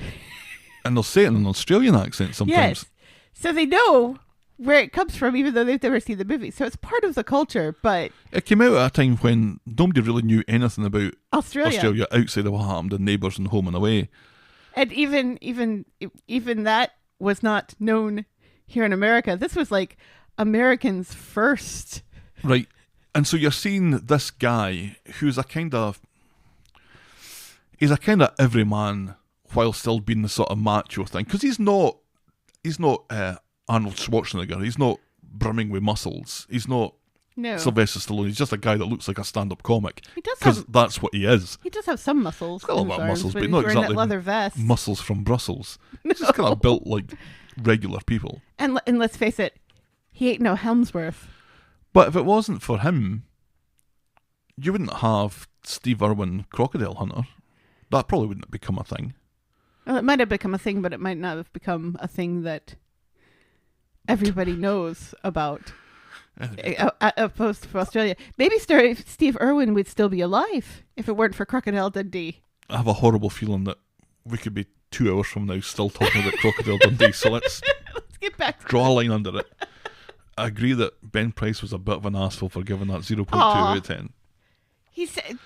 And they'll say it in an Australian accent sometimes.
Yes. So they know where it comes from, even though they've never seen the movie. So it's part of the culture, but...
It came out at a time when nobody really knew anything about
Australia
outside of what happened in Neighbours and Home and Away.
And even that was not known here in America. This was like Americans first.
Right. And so you're seeing this guy who's a kind of everyman while still being the sort of macho thing. Because he's not Arnold Schwarzenegger. He's not brimming with muscles. He's not Sylvester Stallone. He's just a guy that looks like a stand-up comic. Because that's what he is.
He does have some muscles.
He's got a little bit of muscles, but
he's
not
wearing
exactly
that leather vest.
Muscles from Brussels. He's just kind of built like regular people.
And let's face it, he ain't no Helmsworth.
But if it wasn't for him, you wouldn't have Steve Irwin Crocodile Hunter. That probably wouldn't have become a thing.
Well, it might have become a thing, but it might not have become a thing that everybody knows about. Opposed to Australia. Maybe Steve Irwin would still be alive if it weren't for Crocodile Dundee.
I have a horrible feeling that we could be 2 hours from now still talking about Crocodile Dundee, so let's
get back to
draw a line under it. I agree that Ben Price was a bit of an asshole for giving that 0.2 out of 10.
He said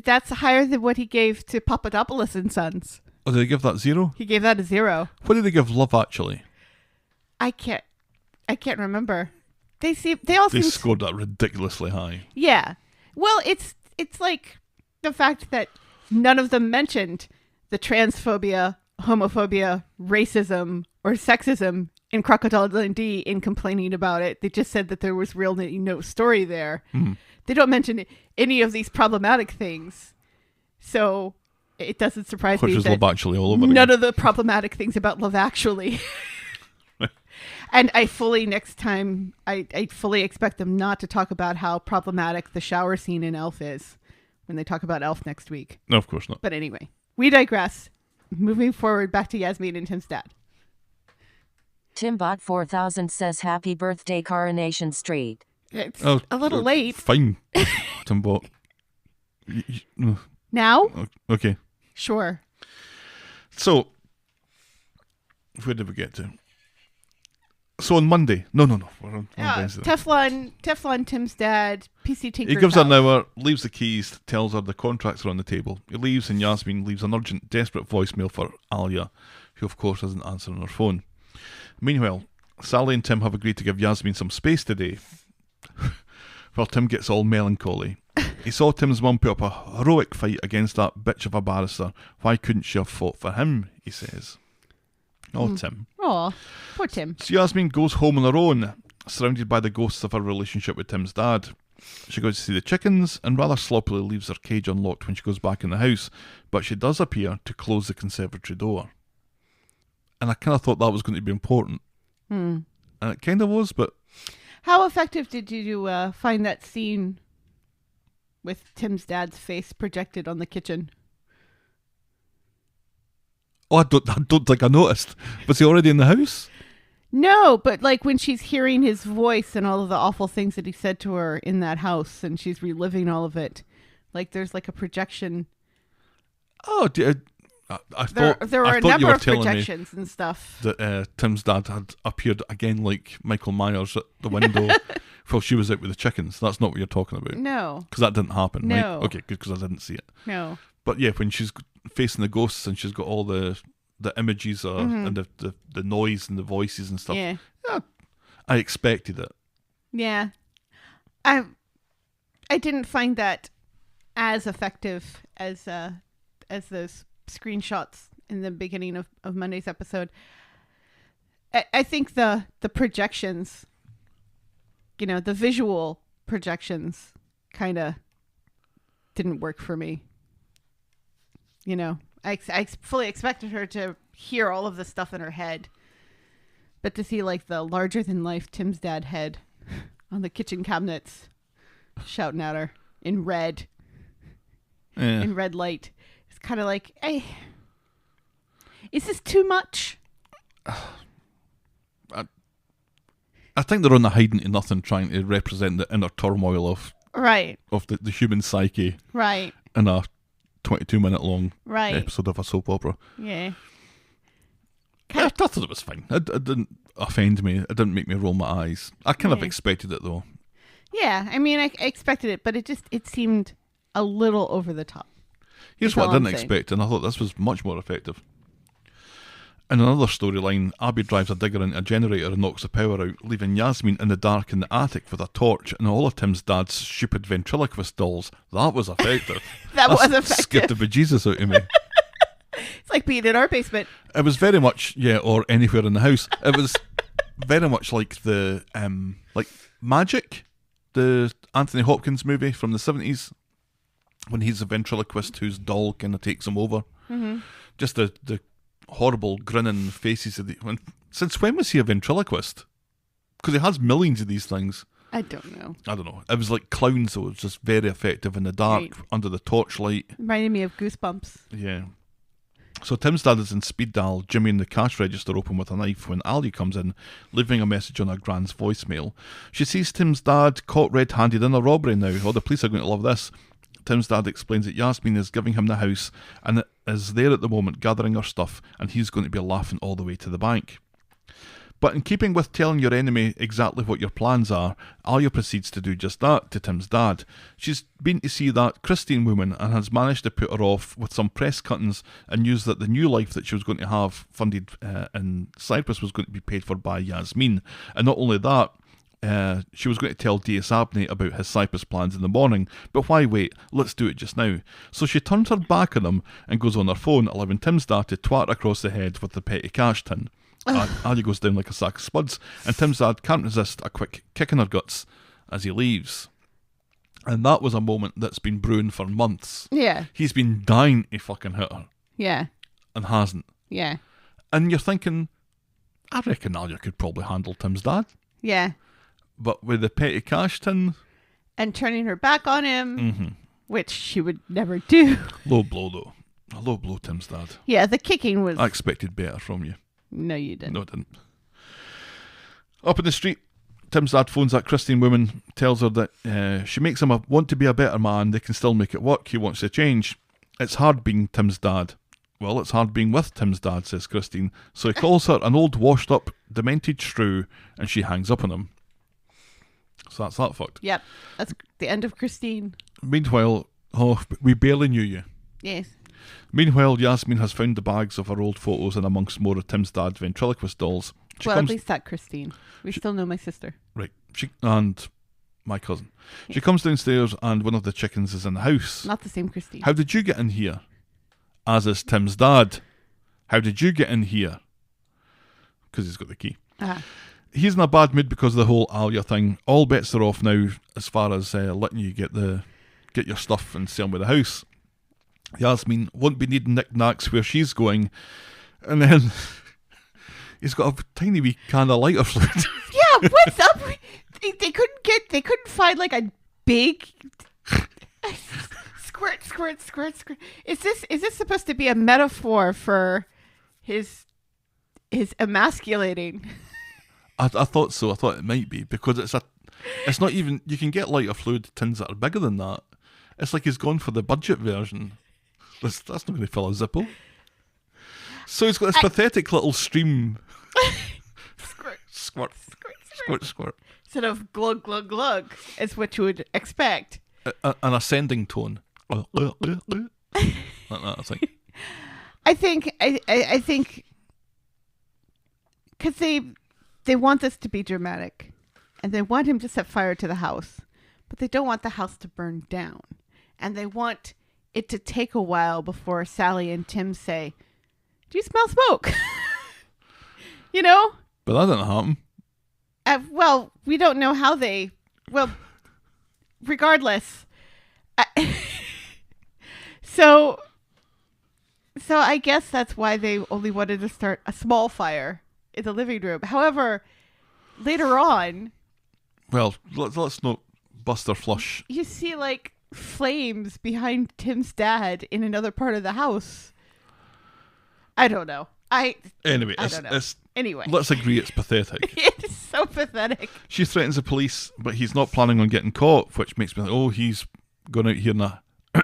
that's higher than what he gave to Papadopoulos and Sons.
Oh, did they give that 0?
He gave that a 0.
What did they give Love Actually?
I can't remember. They
scored that ridiculously high.
Yeah. Well, it's like the fact that none of them mentioned the transphobia, homophobia, racism, or sexism in Crocodile Dundee in complaining about it. They just said that there was really no story there. Mm. They don't mention any of these problematic things. So it doesn't surprise me that
Love Actually all over
none of the problematic things about Love Actually. And I fully expect them not to talk about how problematic the shower scene in Elf is when they talk about Elf next week.
No, of course not.
But anyway, we digress. Moving forward, back to Yasmeen and Tim's dad.
Timbot4000 says happy birthday Coronation Street.
It's a little late.
Fine, Timbot.
Now?
Okay.
Sure.
So, where did we get to? So on Monday, no, we're on Wednesday.
Teflon, Tim's dad, PC Tinker's
He gives her
house.
an hour, leaves the keys, tells her the contracts are on the table. He leaves, and Yasmeen leaves an urgent, desperate voicemail for Alia, who of course isn't answering her phone. Meanwhile, Sally and Tim have agreed to give Yasmeen some space today. Well, Tim gets all melancholy. He saw Tim's mum put up a heroic fight against that bitch of a barrister. Why couldn't she have fought for him, he says. Oh, Tim.
Aw, poor Tim.
So Yasmeen goes home on her own, surrounded by the ghosts of her relationship with Tim's dad. She goes to see the chickens and rather sloppily leaves her cage unlocked when she goes back in the house, but she does appear to close the conservatory door. And I kind of thought that was going to be important. And it kind of was, but...
How effective did you find that scene with Tim's dad's face projected on the kitchen?
Oh, I don't think I noticed. Was he already in the house?
No, but like when she's hearing his voice and all of the awful things that he said to her in that house, and she's reliving all of it, like there's like a projection.
Oh, I thought
There were
I
a
thought you
number
were
of
telling me
projections and stuff.
that Tim's dad had appeared again like Michael Myers at the window while she was out with the chickens. That's not what you're talking about.
No.
Because that didn't happen,
No.
right? Okay, good, because I didn't see it.
No.
But yeah, when she's facing the ghosts and she's got all the images and the noise and the voices and stuff.
Yeah.
I expected it.
Yeah. I didn't find that as effective as those screenshots in the beginning of Monday's episode. I think the projections, the visual projections kind of didn't work for me. I fully expected her to hear all of the stuff in her head, but to see like the larger than life Tim's dad head on the kitchen cabinets shouting at her in red, in red light, it's kind of like, hey, is this too much?
I think they're on the hiding to nothing, trying to represent the inner turmoil of the human psyche,
right,
in a 22-minute long
right
episode of a soap opera.
Yeah.
I thought it was fine. It didn't offend me. It didn't make me roll my eyes. I kind of expected it though.
Yeah, I mean, I expected it, but it seemed a little over the top.
Here's what I didn't expect, and I thought this was much more effective. In another storyline, Abby drives a digger into a generator and knocks the power out, leaving Yasmeen in the dark in the attic with a torch and all of Tim's dad's stupid ventriloquist dolls. That was effective.
That was effective.
Scared the bejesus out of me.
It's like being in our basement.
It was very much, or anywhere in the house. It was very much like the, like Magic, the Anthony Hopkins movie from the 70s, when he's a ventriloquist whose doll kind of takes him over. Mm-hmm. Just the horrible grinning faces of since when was he a ventriloquist? Because he has millions of these things.
I don't know.
It was like clowns, so it was just very effective in the dark, under the torchlight.
Reminded me of Goosebumps.
Yeah. So Tim's dad is in speed dial, Jimmy and the cash register open with a knife when Ali comes in, leaving a message on her grand's voicemail. She sees Tim's dad caught red-handed in a robbery now. Oh, the police are going to love this. Tim's dad explains that Yasmeen is giving him the house and is there at the moment gathering her stuff, and he's going to be laughing all the way to the bank. But in keeping with telling your enemy exactly what your plans are, Alia proceeds to do just that to Tim's dad. She's been to see that Christine woman and has managed to put her off with some press cuttings and news that the new life that she was going to have funded in Cyprus was going to be paid for by Yasmeen. And not only that, she was going to tell D.S. Abney about his Cyprus plans in the morning, but why wait? Let's do it just now. So she turns her back on him and goes on her phone, allowing Tim's dad to twat across the head with the petty cash tin. Ali goes down like a sack of spuds, and Tim's dad can't resist a quick kick in her guts as he leaves. And that was a moment that's been brewing for months.
Yeah.
He's been dying to fucking hit her.
Yeah.
And hasn't.
Yeah.
And you're thinking, I reckon Alia could probably handle Tim's dad.
Yeah.
But with the petty cash tin...
And turning her back on him, which she would never do.
Low blow, though. A low blow, Tim's dad.
Yeah, the kicking was...
I expected better from you.
No, you didn't.
No, I didn't. Up in the street, Tim's dad phones that Christine woman, tells her that she makes him want to be a better man, they can still make it work, he wants to change. It's hard being Tim's dad. Well, it's hard being with Tim's dad, says Christine. So he calls her an old washed up, demented shrew, and she hangs up on him. So that's that fucked.
Yep, that's the end of Christine.
Meanwhile, we barely knew you.
Yes.
Meanwhile, Yasmeen has found the bags of her old photos and amongst more of Tim's dad's ventriloquist dolls.
At least that Christine. We still know my sister.
Right. And my cousin. Yeah. She comes downstairs and one of the chickens is in the house.
Not the same Christine.
How did you get in here? As is Tim's dad. How did you get in here? Because he's got the key.
Uh-huh.
He's in a bad mood because of the whole Alia thing. All bets are off now as far as letting you get your stuff and sell with the house. Yasmeen won't be needing knickknacks where she's going. And then he's got a tiny wee can of lighter fluid.
Yeah, what's up? They couldn't find like a big squirt. Is this supposed to be a metaphor for his emasculating?
I thought so. I thought it might be because it's not even. You can get lighter fluid tins that are bigger than that. It's like he's gone for the budget version. That's not going to fill a Zippo. So he's got this pathetic little stream.
Squirt.
Squirt. Squirt, squirt.
Instead of glug, glug, glug, is what you would expect.
An ascending tone. Like that, I think.
I think because they want this to be dramatic and they want him to set fire to the house, but they don't want the house to burn down. And they want it to take a while before Sally and Tim say, "Do you smell smoke?" You know?
But that didn't happen.
Well, we don't know how they... Well, regardless. So I guess that's why they only wanted to start a small fire in the living room. However, later on...
Well, let's not bust our flush.
You see, like, flames behind Tim's dad in another part of the house. I don't know.
Anyway,
I don't know. Anyway.
Let's agree it's pathetic.
It is so pathetic.
She threatens the police, but he's not planning on getting caught, which makes me think, oh, he's going out here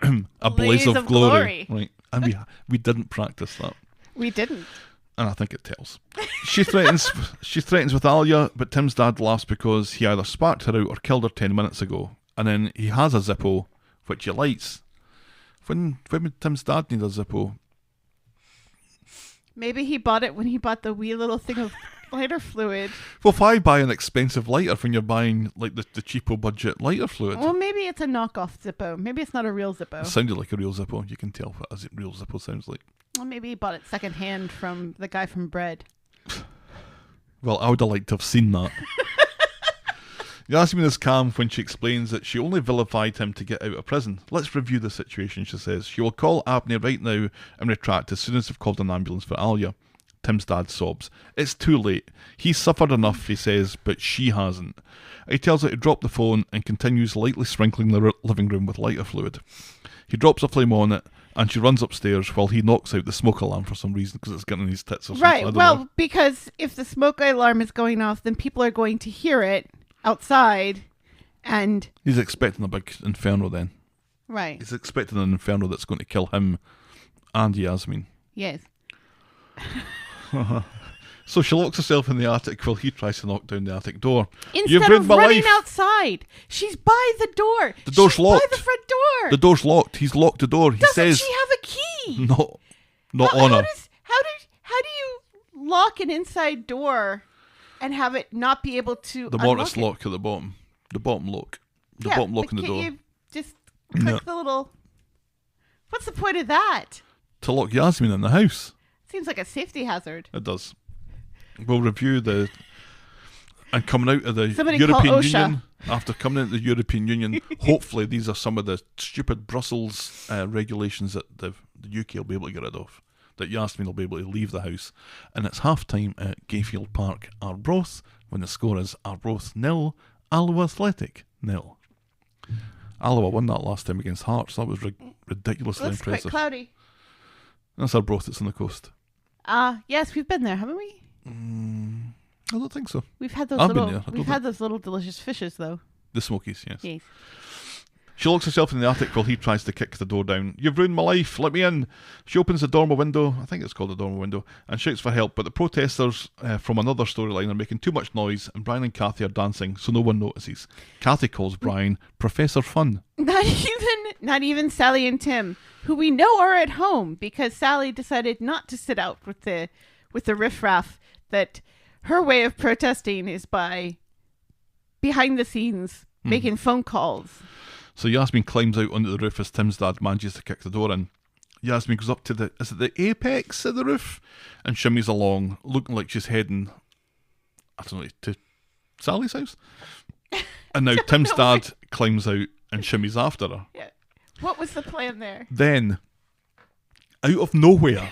in a blaze of glory. Right. And we didn't practice that.
We didn't.
And I think it tells. She threatens with Alia, but Tim's dad laughs because he either sparked her out or killed her 10 minutes ago. And then he has a Zippo, which he lights. When would Tim's dad need a Zippo?
Maybe he bought it when he bought the wee little thing of lighter fluid.
Well, why buy an expensive lighter when you're buying like the cheapo budget lighter fluid?
Well, maybe it's a knockoff Zippo. Maybe it's not a real Zippo.
It sounded like a real Zippo. You can tell what a real Zippo sounds like.
Well, maybe he bought it secondhand from the guy from Bread.
Well, I would have liked to have seen that. Yasmeen is calm when she explains that she only vilified him to get out of prison. Let's review the situation, she says. She will call Abney right now and retract as soon as they've called an ambulance for Alia. Tim's dad sobs. It's too late. He's suffered enough, he says, but she hasn't. He tells her to drop the phone and continues lightly sprinkling the living room with lighter fluid. He drops a flame on it and she runs upstairs while he knocks out the smoke alarm for some reason because it's getting in his tits or something.
Right, well, because if the smoke alarm is going off, then people are going to hear it outside and... He's
expecting a big inferno then.
Right.
He's expecting an inferno that's going to kill him and Yasmeen.
Yes.
So she locks herself in the attic while he tries to knock down the attic door.
Instead of running outside, she's by the door.
The door's locked.
By the front door.
The door's locked. He's locked the door. He says...
Doesn't she have a key?
Not on her.
How do you lock an inside door and have it not be able to
The mortise lock at the bottom. The bottom lock. The bottom lock in the door.
You just click the little... What's the point of that?
To lock Yasmeen in the house.
Seems like a safety hazard.
It does. We'll review and coming out of the
Somebody
European Union, after coming out of the European Union, hopefully these are some of the stupid Brussels regulations that the UK will be able to get rid of, that Yasmeen will be able to leave the house. And it's half-time at Gayfield Park, Arbroath, when the score is Arbroath 0, Alloa Athletic 0. Alloa won that last time against Hearts. That was ridiculously impressive.
Quite cloudy.
That's Arbroath, it's on the coast.
Yes, we've been there, haven't we?
I don't think so.
We've had those those little delicious fishes, though.
The Smokies, yes.
Yes.
She locks herself in the attic while he tries to kick the door down. You've ruined my life. Let me in. She opens the dormer window. I think it's called the dormer window. And shouts for help. But the protesters from another storyline are making too much noise. And Brian and Cathy are dancing, so no one notices. Cathy calls Brian Professor Fun.
Not even Sally and Tim, who we know are at home because Sally decided not to sit out with the riffraff. That her way of protesting is by behind the scenes making phone calls.
So Yasmeen climbs out onto the roof as Tim's dad manages to kick the door in. Yasmeen goes up to the apex of the roof and shimmies along, looking like she's heading, I don't know, to Sally's house. And now Tim's dad climbs out and shimmies after her.
Yeah. What was the plan there?
Then, out of nowhere...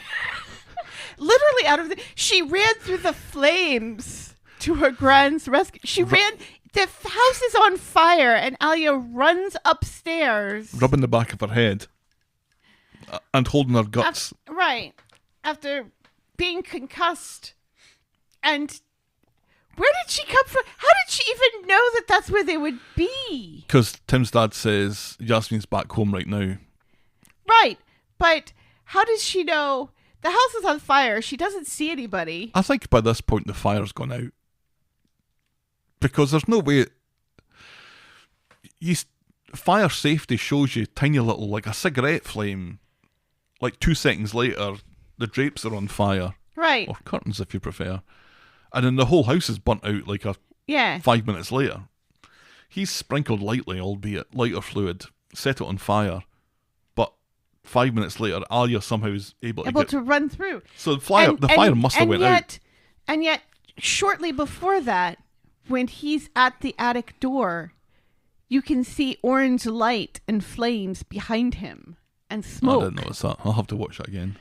Literally she ran through the flames to her grand's rescue. The house is on fire and Alia runs upstairs.
Rubbing the back of her head and holding her guts.
Right. After being concussed. And Where did she come from? How did she even know that that's where they would be?
Because Tim's dad says Yasmeen's back home right now.
Right, but how does she know? The house is on fire. She doesn't see anybody.
I think by this point the fire's gone out. Because there's no way... Fire safety shows you tiny little, like a cigarette flame. Like 2 seconds later, the drapes are on fire.
Right.
Or curtains if you prefer. And then the whole house is burnt out like 5 minutes later. He's sprinkled lightly, albeit lighter fluid, set it on fire. But 5 minutes later, Alia somehow is able
to run through.
So the fire must have went out.
And yet, shortly before that, when he's at the attic door, you can see orange light and flames behind him and smoke.
I didn't notice that. I'll have to watch that again.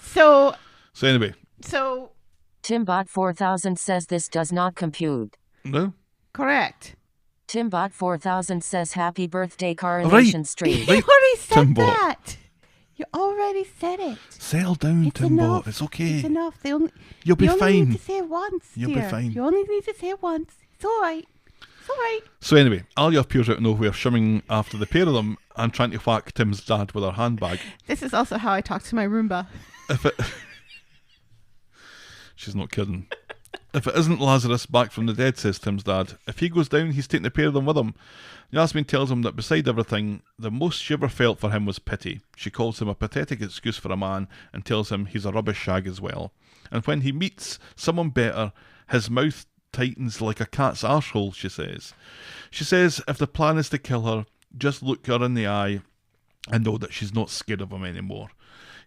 So
anyway.
Timbot 4000 says this does not compute.
No?
Correct.
Timbot 4000 says happy birthday Coronation Street.
You already said
Timbot.
that. You already said it.
Settle down,
It's
Timbot.
enough.
It's okay.
It's enough.
You'll be
you only
fine.
need to say it once,
You'll
dear.
be fine.
You only need to say it once. It's all right. It's all right.
So anyway, Alia appears out of nowhere, shimming after the pair of them and trying to whack Tim's dad with her handbag.
This is also how I talk to my Roomba.
She's not kidding. If it isn't Lazarus back from the dead, says Tim's dad. If he goes down, he's taking the pair of them with him. Yasmeen tells him that beside everything, the most she ever felt for him was pity. She calls him a pathetic excuse for a man and tells him he's a rubbish shag as well. And when he meets someone better, his mouth tightens like a cat's arsehole, she says. She says if the plan is to kill her, just look her in the eye and know that she's not scared of him anymore.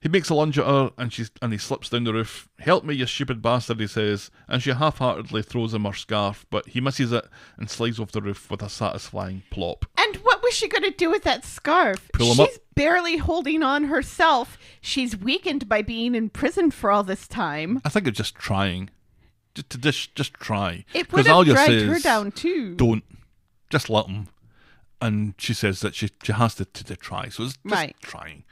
He makes a lunge at her and he slips down the roof. Help me, you stupid bastard, he says, and she half-heartedly throws him her scarf, but he misses it and slides off the roof with a satisfying plop.
And what was she going to do with that scarf?
Pull him up.
She's barely holding on herself. She's weakened by being in prison for all this time.
I think it's just trying. Just try.
It would have
Alia
dragged
says,
her down too.
Don't. Just let him. And she says that she has to try, so it's just trying.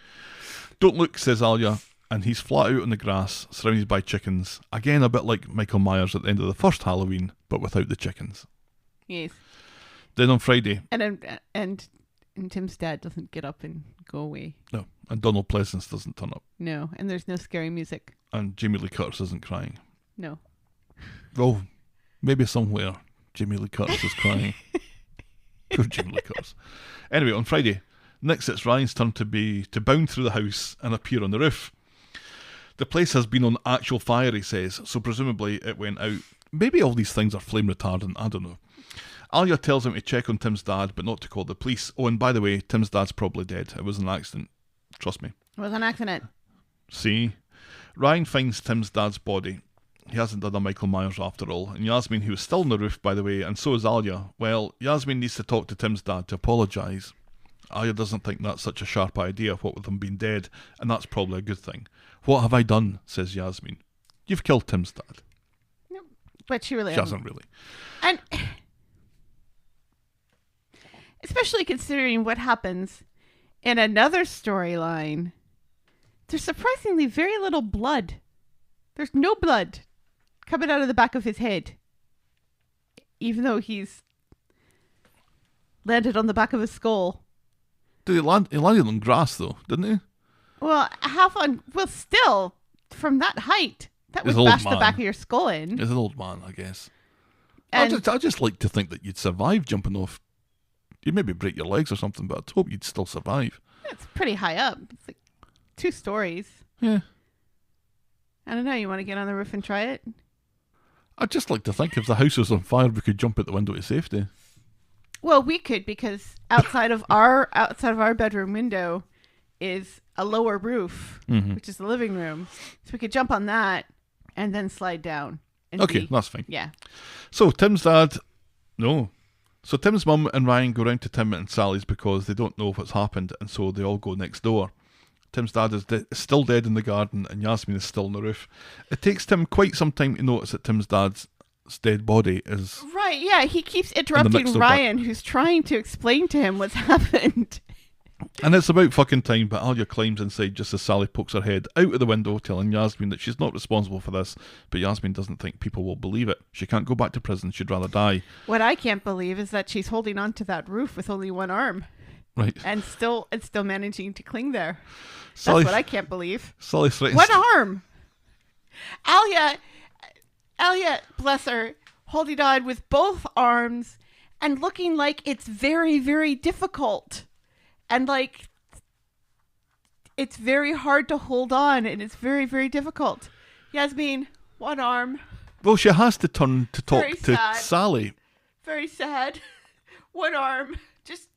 Don't look, says Alia, and he's flat out on the grass, surrounded by chickens. Again, a bit like Michael Myers at the end of the first Halloween, but without the chickens.
Yes.
Then on Friday...
And Tim's dad doesn't get up and go away.
No, and Donald Pleasance doesn't turn up.
No, and there's no scary music.
And Jamie Lee Curtis isn't crying.
No.
Oh, maybe somewhere Jamie Lee Curtis is crying. Poor Jamie Lee Curtis. Anyway, on Friday... Next, it's Ryan's turn to bound through the house and appear on the roof. The place has been on actual fire, he says, so presumably it went out. Maybe all these things are flame retardant, I don't know. Alia tells him to check on Tim's dad, but not to call the police. Oh, and by the way, Tim's dad's probably dead. It was an accident. Trust me.
It was an accident.
See? Ryan finds Tim's dad's body. He hasn't done a Michael Myers after all. And Yasmeen, who is still on the roof, by the way, and so is Alia. Well, Yasmeen needs to talk to Tim's dad to apologise. Alia doesn't think that's such a sharp idea, what with him being dead, and that's probably a good thing. What have I done, says Yasmeen. You've killed Tim's dad.
No, but she really
hasn't really.
And especially considering what happens in another storyline, there's surprisingly very little blood. There's no blood coming out of the back of his head, even though he's landed on the back of his skull.
He landed on grass, though, didn't he?
Well, still, from that height, that would
He's an old
bash the
man.
back of your skull in.
He's an old man, I guess.
And
I just like to think that you'd survive jumping off. You'd maybe break your legs or something, but I'd hope you'd still survive.
it's pretty high up. It's like 2 stories.
Yeah.
I don't know. You want to get on the roof and try it?
I'd just like to think if the house was on fire, we could jump out the window to safety.
Well, we could, because outside of our bedroom window is a lower roof, which is the living room. So we could jump on that and then slide down. And
Okay, that's fine.
Yeah.
So Tim's mum and Ryan go round to Tim and Sally's because they don't know what's happened, and so they all go next door. Tim's dad is still dead in the garden, and Yasmeen is still on the roof. It takes Tim quite some time to notice that Tim's dad's dead body is...
Right, yeah. He keeps interrupting Ryan, who's trying to explain to him what's happened.
And it's about fucking time, but Alia climbs inside just as Sally pokes her head out of the window, telling Yasmeen that she's not responsible for this, but Yasmeen doesn't think people will believe it. She can't go back to prison, she'd rather die.
What I can't believe is that she's holding on to that roof with only one arm.
Right.
And still managing to cling there.
Sally,
That's what I can't believe.
Sally threatens...
One arm! Alia, bless her, holding on with both arms and looking like it's very, very difficult. And like, it's very hard to hold on and it's very, very difficult. Yasmeen, one arm.
Well, she has to turn to talk
Very
to
sad.
Sally.
Very sad. One arm. Just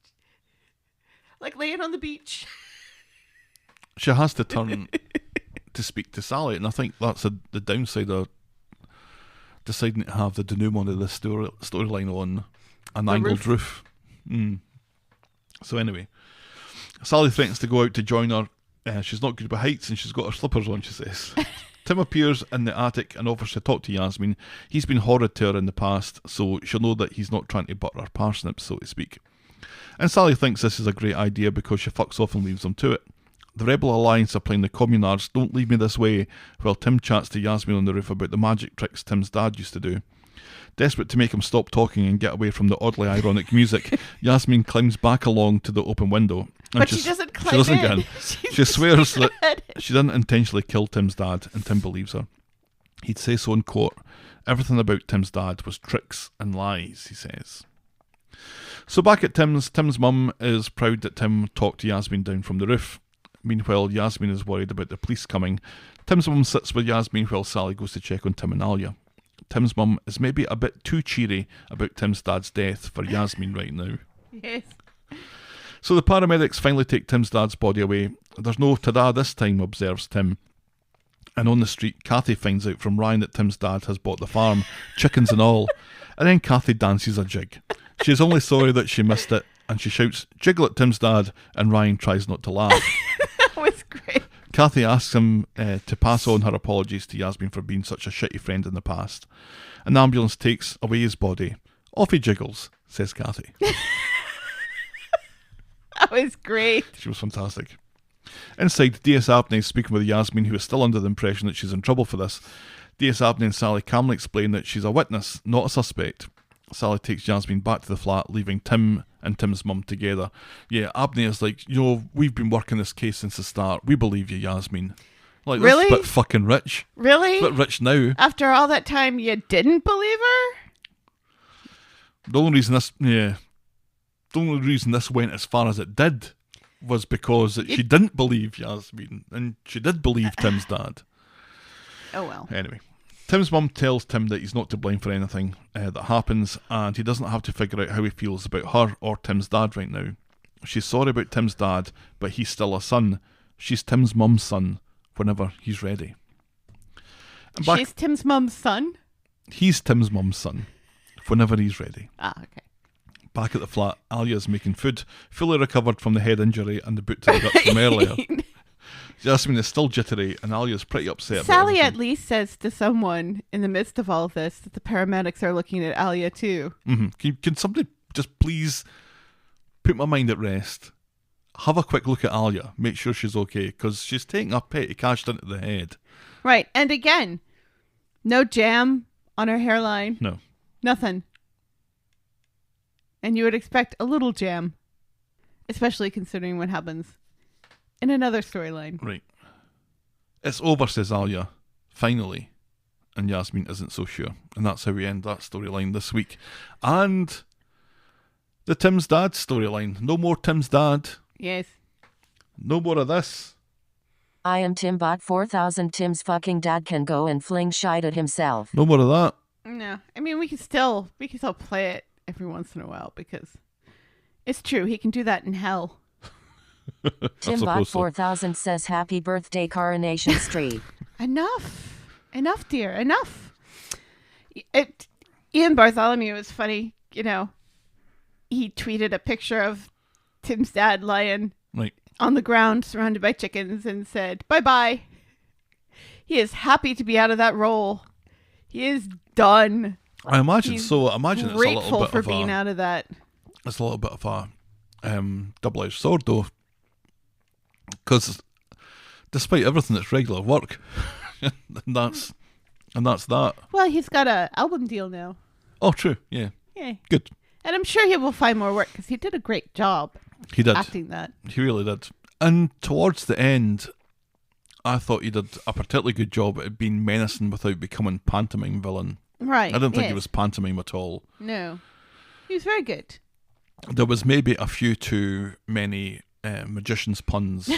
like laying on the beach.
She has to turn to speak to Sally, and I think that's the downside of deciding to have the denouement of this storyline on an angled roof. So anyway, Sally threatens to go out to join her. She's not good with heights and she's got her slippers on, she says. Tim appears in the attic and offers to talk to Yasmeen. He's been horrid to her in the past, so she'll know that he's not trying to butter her parsnips, so to speak. And Sally thinks this is a great idea because she fucks off and leaves them to it. The Rebel Alliance are playing the Communards Don't Leave Me This Way, while Tim chats to Yasmeen on the roof about the magic tricks Tim's dad used to do. Desperate to make him stop talking and get away from the oddly ironic music, Yasmeen climbs back along to the open window.
But she doesn't climb in.
Get in. She swears that she didn't intentionally kill Tim's dad, and Tim believes her. He'd say so in court. Everything about Tim's dad was tricks and lies, he says. So back at Tim's mum is proud that Tim talked to Yasmeen down from the roof. Meanwhile, Yasmeen is worried about the police coming. Tim's mum sits with Yasmeen while Sally goes to check on Tim and Alia. Tim's mum is maybe a bit too cheery about Tim's dad's death for Yasmeen right now.
Yes.
So the paramedics finally take Tim's dad's body away. There's no ta-da this time, observes Tim. And on the street, Cathy finds out from Ryan that Tim's dad has bought the farm, chickens and all. And then Cathy dances a jig. She's only sorry that she missed it, and she shouts, "Jiggle at Tim's dad," and Ryan tries not to laugh.
That was great.
Cathy asks him to pass on her apologies to Yasmeen for being such a shitty friend in the past. An ambulance takes away his body. Off he jiggles, says Cathy.
That was great.
She was fantastic. Inside, DS Abney is speaking with Yasmeen, who is still under the impression that she's in trouble for this. DS Abney and Sally calmly explain that she's a witness, not a suspect. Sally takes Yasmeen back to the flat, leaving Tim and Tim's mum together. Yeah, Abney is like, we've been working this case since the start. We believe you, Yasmeen. Like,
really?
That's a bit fucking rich.
Really?
It's a bit rich now.
After all that time, you didn't believe her?
The only reason this went as far as it did was because she didn't believe Yasmeen, and she did believe Tim's dad.
Oh well.
Anyway, Tim's mum tells Tim that he's not to blame for anything that happens, and he doesn't have to figure out how he feels about her or Tim's dad right now. She's sorry about Tim's dad, but he's still a son. She's Tim's mum's son whenever he's ready.
She's Tim's mum's son?
He's Tim's mum's son whenever he's ready.
Ah, okay.
Back at the flat, Alia's making food, fully recovered from the head injury and the boot to the gut from earlier. Yasmeen is still jittery, and Alia's pretty upset.
Sally at least says to someone in the midst of all this that the paramedics are looking at Alia too.
Mm-hmm. Can somebody just please put my mind at rest? Have a quick look at Alia, make sure she's okay, because she's taking a petty cashed into the head.
Right, and again, no jam on her hairline.
No.
Nothing. And you would expect a little jam, especially considering what happens in another storyline.
Right. It's over, says Alia, finally. And Yasmeen isn't so sure. And that's how we end that storyline this week. And the Tim's dad storyline. No more Tim's dad.
Yes.
No more of this.
I am Timbot 4000. Tim's fucking dad can go and fling shite at himself.
No more of that.
No. I mean, we can still play it every once in a while because it's true. He can do that in hell.
Timbot 4000 says happy birthday Coronation Street.
Enough, dear, enough. Ian Bartholomew is funny. You know, he tweeted a picture of Tim's dad lying on the ground surrounded by chickens and said, "Bye-bye." He is happy to be out of that role. He is done.
I imagine so. I imagine it's a little bit
for being out of that.
It's a little bit of a double-edged sword, though. Because despite everything, it's regular work. and that's that.
Well, he's got a album deal now.
Oh, true. Yeah.
Yeah.
Good.
And I'm sure he will find more work because he did a great job
He did.
acting that.
He really did. And towards the end, I thought he did a particularly good job at being menacing without becoming pantomime villain.
Right.
I don't think he
yes.
was pantomime at all.
No. He was very good.
There was maybe a few too many magician's puns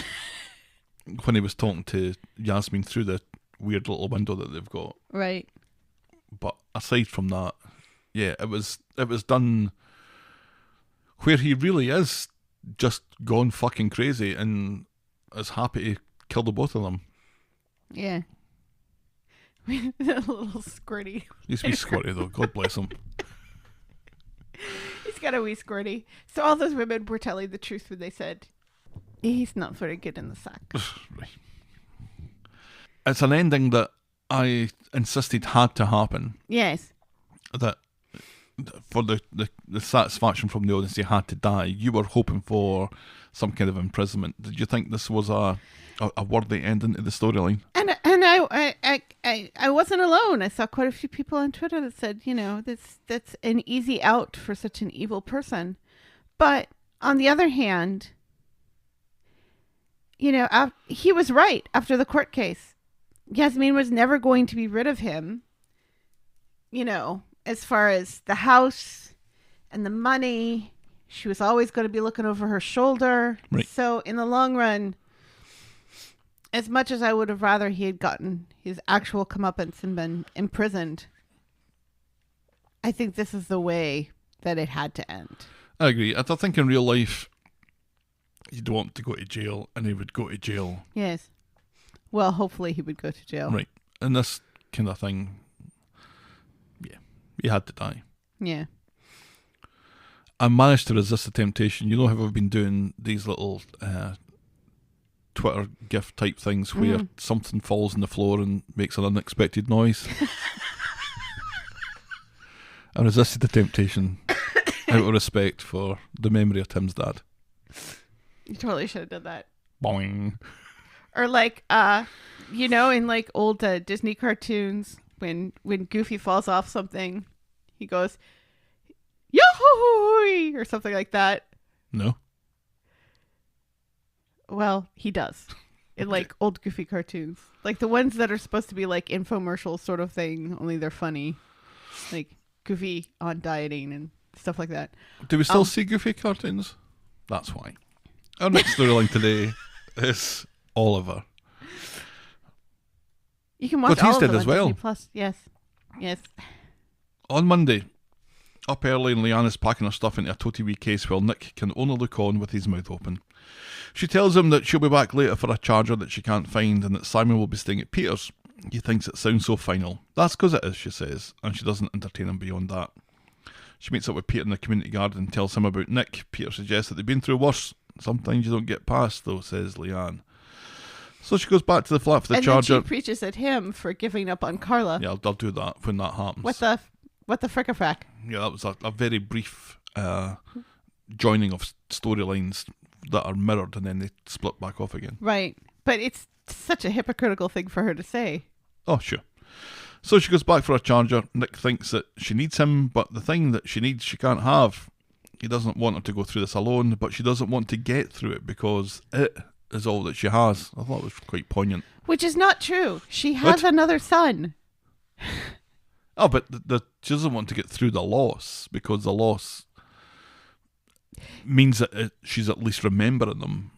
when he was talking to Yasmeen through the weird little window that they've got.
Right.
But aside from that, yeah, it was done where he really is just gone fucking crazy and is happy to kill the both of them.
Yeah. A little squirty.
He's wee squirty though, God bless him.
He's got a wee squirty. So all those women were telling the truth when they said, he's not very good in the sack.
Right. It's an ending that I insisted had to happen.
Yes.
That for the satisfaction from the audience, he had to die. You were hoping for some kind of imprisonment. Did you think this was a worthy ending to the storyline?
And I wasn't alone. I saw quite a few people on Twitter that said, that's an easy out for such an evil person. But on the other hand, he was right after the court case. Yasmeen was never going to be rid of him, as far as the house and the money. She was always going to be looking over her shoulder.
Right.
So in the long run, as much as I would have rather he had gotten his actual comeuppance and been imprisoned, I think this is the way that it had to end.
I agree. I think in real life, you'd want him to go to jail, and he would go to jail.
Yes. Well, hopefully he would go to jail.
Right. And this kind of thing, yeah, he had to die.
Yeah.
I managed to resist the temptation. You know how I've been doing these little Twitter GIF type things where something falls on the floor and makes an unexpected noise? I resisted the temptation out of respect for the memory of Tim's dad.
You totally should have done that.
Boing.
Or like, in like old Disney cartoons, when Goofy falls off something, he goes, "Yo-hoo-hoo-hoo," or something like that.
No.
Well, he does. In like old Goofy cartoons. Like the ones that are supposed to be like infomercial sort of thing, only they're funny. Like Goofy on dieting and stuff like that.
Do we still see Goofy cartoons? That's why. Our next storyline today is Oliver.
You can watch
But he's
all of
dead
them
as
on
well.
Disney Plus. Yes. Yes.
On Monday, up early and Leanne is packing her stuff into a toty wee case while Nick can only look on with his mouth open. She tells him that she'll be back later for a charger that she can't find and that Simon will be staying at Peter's. He thinks it sounds so final. That's because it is, she says, and she doesn't entertain him beyond that. She meets up with Peter in the community garden and tells him about Nick. Peter suggests that they've been through worse. Sometimes you don't get past, though, says Leanne. So she goes back to the flat for the charger.
And then she preaches at him for giving up on Carla.
Yeah, I'll do that when that happens.
What the frick-a-frack?
Yeah, that was a very brief joining of storylines that are mirrored and then they split back off again.
Right. But it's such a hypocritical thing for her to say.
Oh, sure. So she goes back for a charger. Nick thinks that she needs him, but the thing that she needs she can't have. He doesn't want her to go through this alone, but she doesn't want to get through it because it is all that she has. I thought it was quite poignant.
Which is not true. She has another son.
Oh, but she doesn't want to get through the loss because the loss means that she's at least remembering them.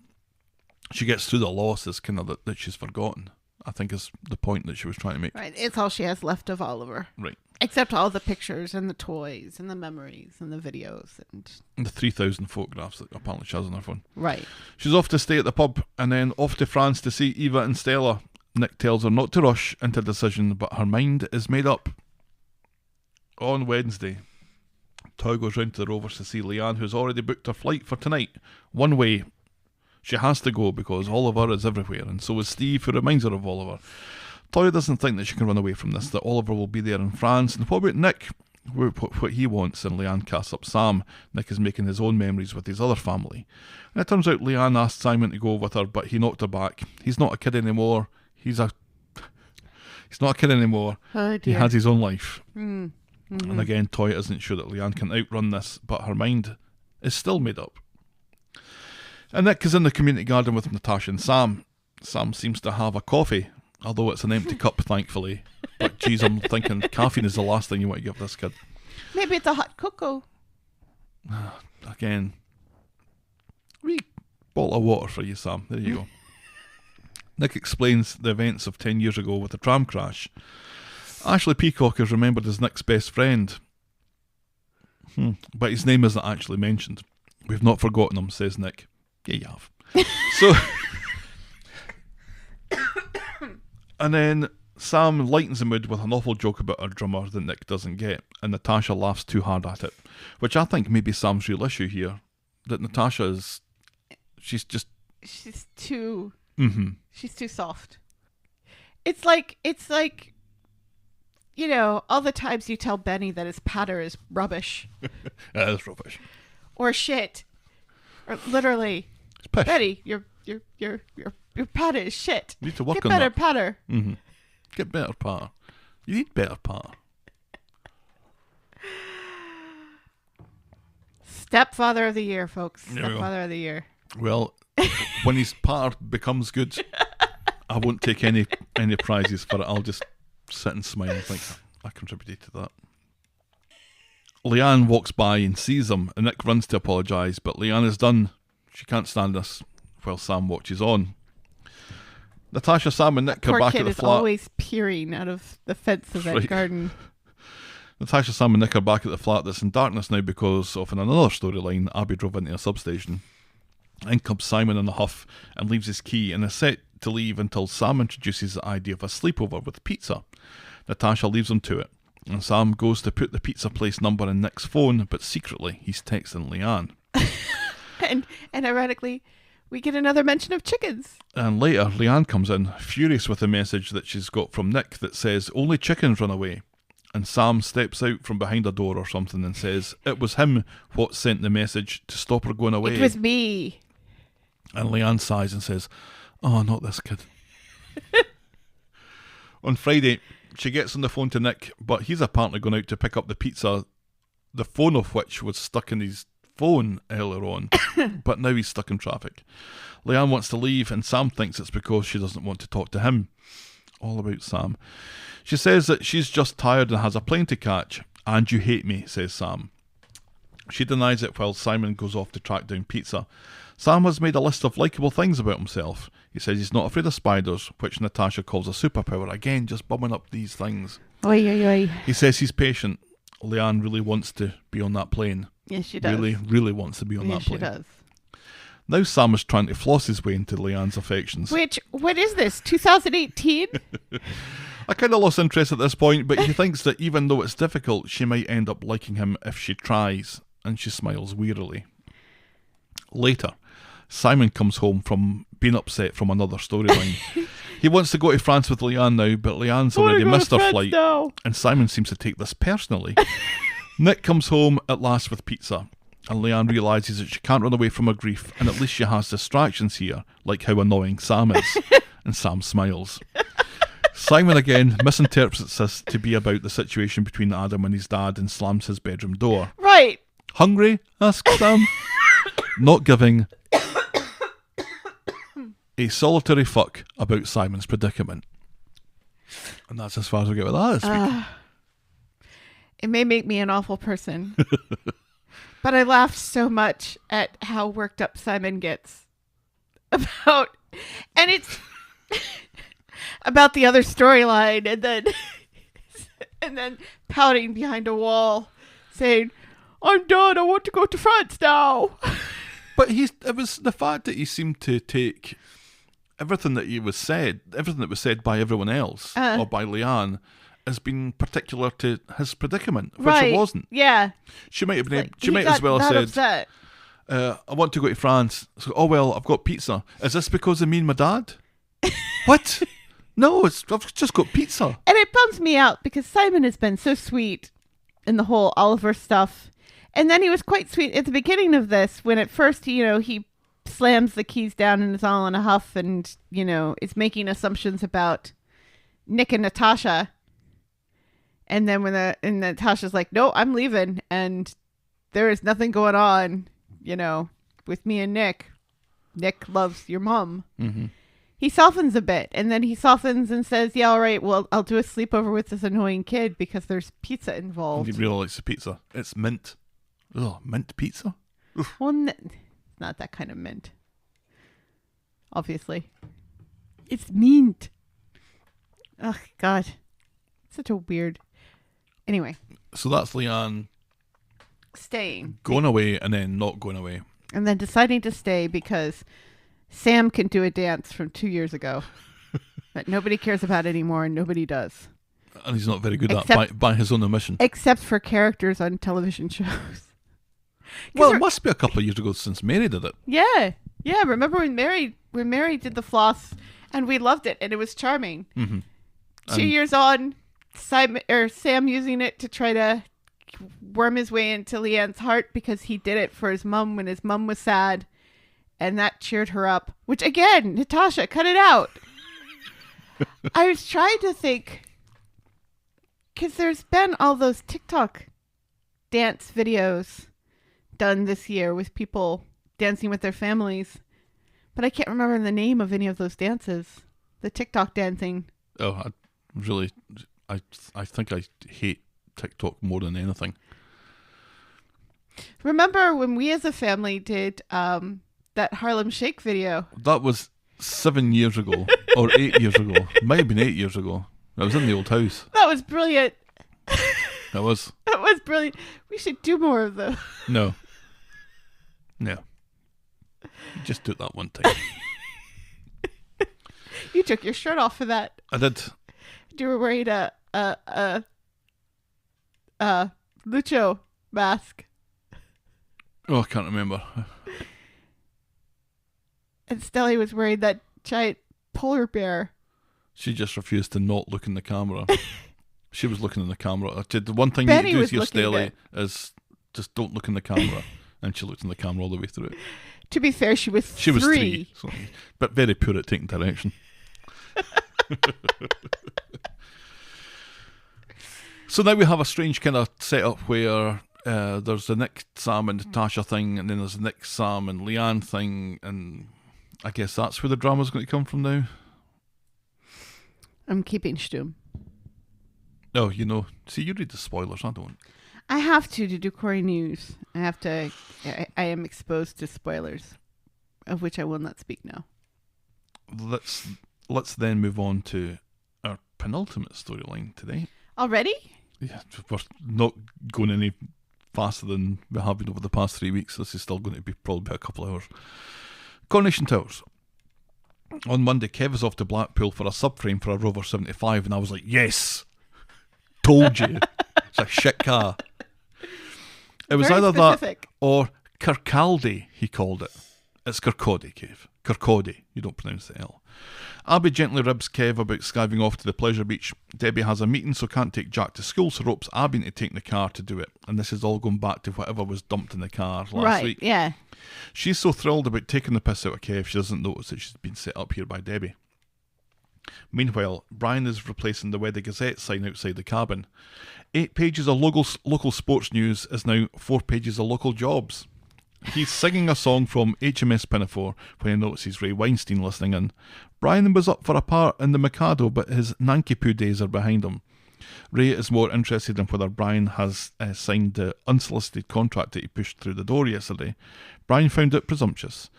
She gets through the loss is kind of that she's forgotten, I think is the point that she was trying to make.
Right. It's all she has left of Oliver.
Right.
Except all the pictures and the toys and the memories and the videos and
the 3,000 photographs that apparently she has on her phone.
Right.
She's off to stay at the pub and then off to France to see Eva and Stella. Nick tells her not to rush into a decision, but her mind is made up. On Wednesday, Tao goes round to the Rovers to see Leanne, who's already booked her flight for tonight. One way. She has to go because Oliver is everywhere, and so is Steve, who reminds her of Oliver. Toya doesn't think that she can run away from this, that Oliver will be there in France. And what about Nick? what he wants, and Leanne casts up Sam. Nick is making his own memories with his other family. And it turns out Leanne asked Simon to go with her, but he knocked her back. He's not a kid anymore. He's not a kid anymore.
Oh,
he
dear.
has his own life.
Mm-hmm.
And again, Toya isn't sure that Leanne can outrun this, but her mind is still made up. And Nick is in the community garden with Natasha and Sam. Sam seems to have a coffee, although it's an empty cup, thankfully. But geez, I'm thinking caffeine is the last thing you want to give this kid.
Maybe it's a hot cocoa.
Again, wee bottle of water for you, Sam. There you go. Nick explains the events of 10 years ago with the tram crash. Ashley Peacock is remembered as Nick's best friend. But his name isn't actually mentioned. We've not forgotten him, says Nick. Yeah, you have. So, and then Sam lightens the mood with an awful joke about her drummer that Nick doesn't get, and Natasha laughs too hard at it, which I think may be Sam's real issue here. That Natasha is, she's
too,
mm-hmm.
She's too soft. It's like, you know, all the times you tell Benny that his patter is rubbish.
It is rubbish.
Or shit. Or literally,
It's pish.
Betty, your patter is shit.
You need to work
Get
on
better
that.
patter.
Mm-hmm. Get better patter. You need better patter.
Stepfather of the year, folks.
There we go.
Stepfather of the year.
Well, when his patter becomes good, I won't take any prizes for it. I'll just sit and smile and think I contributed to that. Leanne walks by and sees him, and Nick runs to apologise, but Leanne is done. She can't stand this while Sam watches on. Natasha, Sam and Nick are
Poor
back
kid
at the
is
flat.
always peering out of the fence of that
Right.
garden.
Natasha, Sam and Nick are back at the flat that's in darkness now because of another storyline. Abby drove into a substation. In comes Simon in a huff and leaves his key and is set to leave until Sam introduces the idea of a sleepover with pizza. Natasha leaves him to it, and Sam goes to put the pizza place number in Nick's phone, but secretly he's texting Leanne.
And ironically, we get another mention of chickens.
And later, Leanne comes in, furious with the message that she's got from Nick that says, "Only chickens run away." And Sam steps out from behind a door or something and says, it was him what sent the message to stop her going away.
It was me.
And Leanne sighs and says, "Oh, not this kid." On Friday, she gets on the phone to Nick, but he's apparently gone out to pick up the pizza, the phone of which was stuck in his phone earlier on, but now he's stuck in traffic. Leanne wants to leave, and Sam thinks it's because she doesn't want to talk to him. All about Sam. She says that she's just tired and has a plane to catch. "And you hate me," says Sam. She denies it while Simon goes off to track down pizza. Sam has made a list of likeable things about himself. He says he's not afraid of spiders, which Natasha calls a superpower. Again, just bumming up these things.
Oi, oi, oi.
He says he's patient. Leanne really wants to be on that plane.
Yes, she does.
Really wants to be on
Yes,
that
she
plane.
does.
Now Sam is trying to floss his way into Leanne's affections.
What is this, 2018?
I kind of lost interest at this point, but he thinks that even though it's difficult, she might end up liking him if she tries, and she smiles wearily. Later, Simon comes home from being upset from another storyline. He wants to go to France with Leanne now, but Leanne's already missed her flight, and Simon seems to take this personally. Nick comes home at last with pizza, and Leanne realises that she can't run away from her grief, and at least she has distractions here, like how annoying Sam is. And Sam smiles. Simon again misinterprets this to be about the situation between Adam and his dad and slams his bedroom door.
Right.
"Hungry?" asks Sam. Not giving a solitary fuck about Simon's predicament. And that's as far as we get with that this week.
It may make me an awful person. But I laughed so much at how worked up Simon gets about, and it's about the other storyline, and then pouting behind a wall, saying, "I'm done. I want to go to France now."
But it was the fact that he seemed to take everything that was said by everyone else or by Leanne as being particular to his predicament, which
Right.
it wasn't.
Yeah.
She might have been.
Like,
She
he
might
got
as well
that
have said,
upset.
"I want to go to France." So, "Oh well, I've got pizza. Is this because of me and my dad?" What? No, I've just got pizza.
And it bums me out because Simon has been so sweet in the whole Oliver stuff. And then he was quite sweet at the beginning of this when at first, he slams the keys down and is all in a huff and, is making assumptions about Nick and Natasha. And then and Natasha's like, no, I'm leaving. And there is nothing going on, with me and Nick. Nick loves your mom.
Mm-hmm.
He softens a bit, and then he softens and says, yeah, all right, well, I'll do a sleepover with this annoying kid because there's pizza involved.
He really likes the pizza. It's mint. Oh, mint pizza?
Well, it's not that kind of mint. Obviously. It's mint. Oh, God. Such a weird... Anyway.
So that's Leanne
staying.
Going away and then not going away.
And then deciding to stay because Sam can do a dance from 2 years ago that nobody cares about anymore and nobody does.
And he's not very good at it by his own admission.
Except for characters on television shows.
Well, it must be a couple of years ago since Mary did it.
Yeah. Yeah. Remember when Mary did the floss and we loved it and it was charming.
Mm-hmm.
2 years on, Sam using it to try to worm his way into Leanne's heart because he did it for his mom when his mom was sad. And that cheered her up. Which, again, Natasha, cut it out. I was trying to think, because there's been all those TikTok dance videos done this year with people dancing with their families. But I can't remember the name of any of those dances. The TikTok dancing.
Oh, I think I hate TikTok more than anything.
Remember when we as a family did... that Harlem Shake video.
That was 7 years ago or 8 years ago. Might have been 8 years ago. I was in the old house.
That was brilliant.
That was.
That was brilliant. We should do more of those.
No. Just do it that one time.
You took your shirt off for that.
I did.
You were wearing a Lucho mask.
Oh, I can't remember.
And Stelly was wearing that giant polar bear.
She just refused to not look in the camera. She was looking in the camera. The one thing
Benny
you do
was
with your
looking
Stelly is just don't look in the camera. And she looked in the camera all the way through it.
To be fair, she was three.
She was 3. So, but very poor at taking direction. So now we have a strange kind of setup where there's the Nick, Sam and Natasha thing, and then there's the Nick, Sam and Leanne thing, and I guess that's where the drama's going to come from now.
I'm keeping Stum.
Oh, see, you read the spoilers, I don't.
I have to do Corrie News. I am exposed to spoilers, of which I will not speak now.
Let's then move on to our penultimate storyline today.
Already?
Yeah, we're not going any faster than we have been over the past 3 weeks. This is still going to be probably a couple of hours. Coronation Towers. On Monday, Kev is off to Blackpool for a subframe for a Rover 75, and I was like, yes! Told you! It's a shit car. It was
Very
either
specific.
that or Kirkcaldy, he called it. It's Kirkcaldy, Kev. Kirkcaldy. You don't pronounce the L. Abby gently ribs Kev about skiving off to the pleasure beach. Debbie has a meeting, so can't take Jack to school, so ropes Abby into taking the car to do it. And this is all going back to whatever was dumped in the car last week.
Right, yeah.
She's so thrilled about taking the piss out of Kev, she doesn't notice that she's been set up here by Debbie. Meanwhile, Brian is replacing the Weather Gazette sign outside the cabin. 8 pages of local sports news is now 4 pages of local jobs. He's singing a song from HMS Pinafore when he notices Ray Weinstein listening in. Brian was up for a part in the Mikado, but his Nanki poo days are behind him. Ray is more interested in whether Brian has signed the unsolicited contract that he pushed through the door yesterday. Brian found it presumptuous.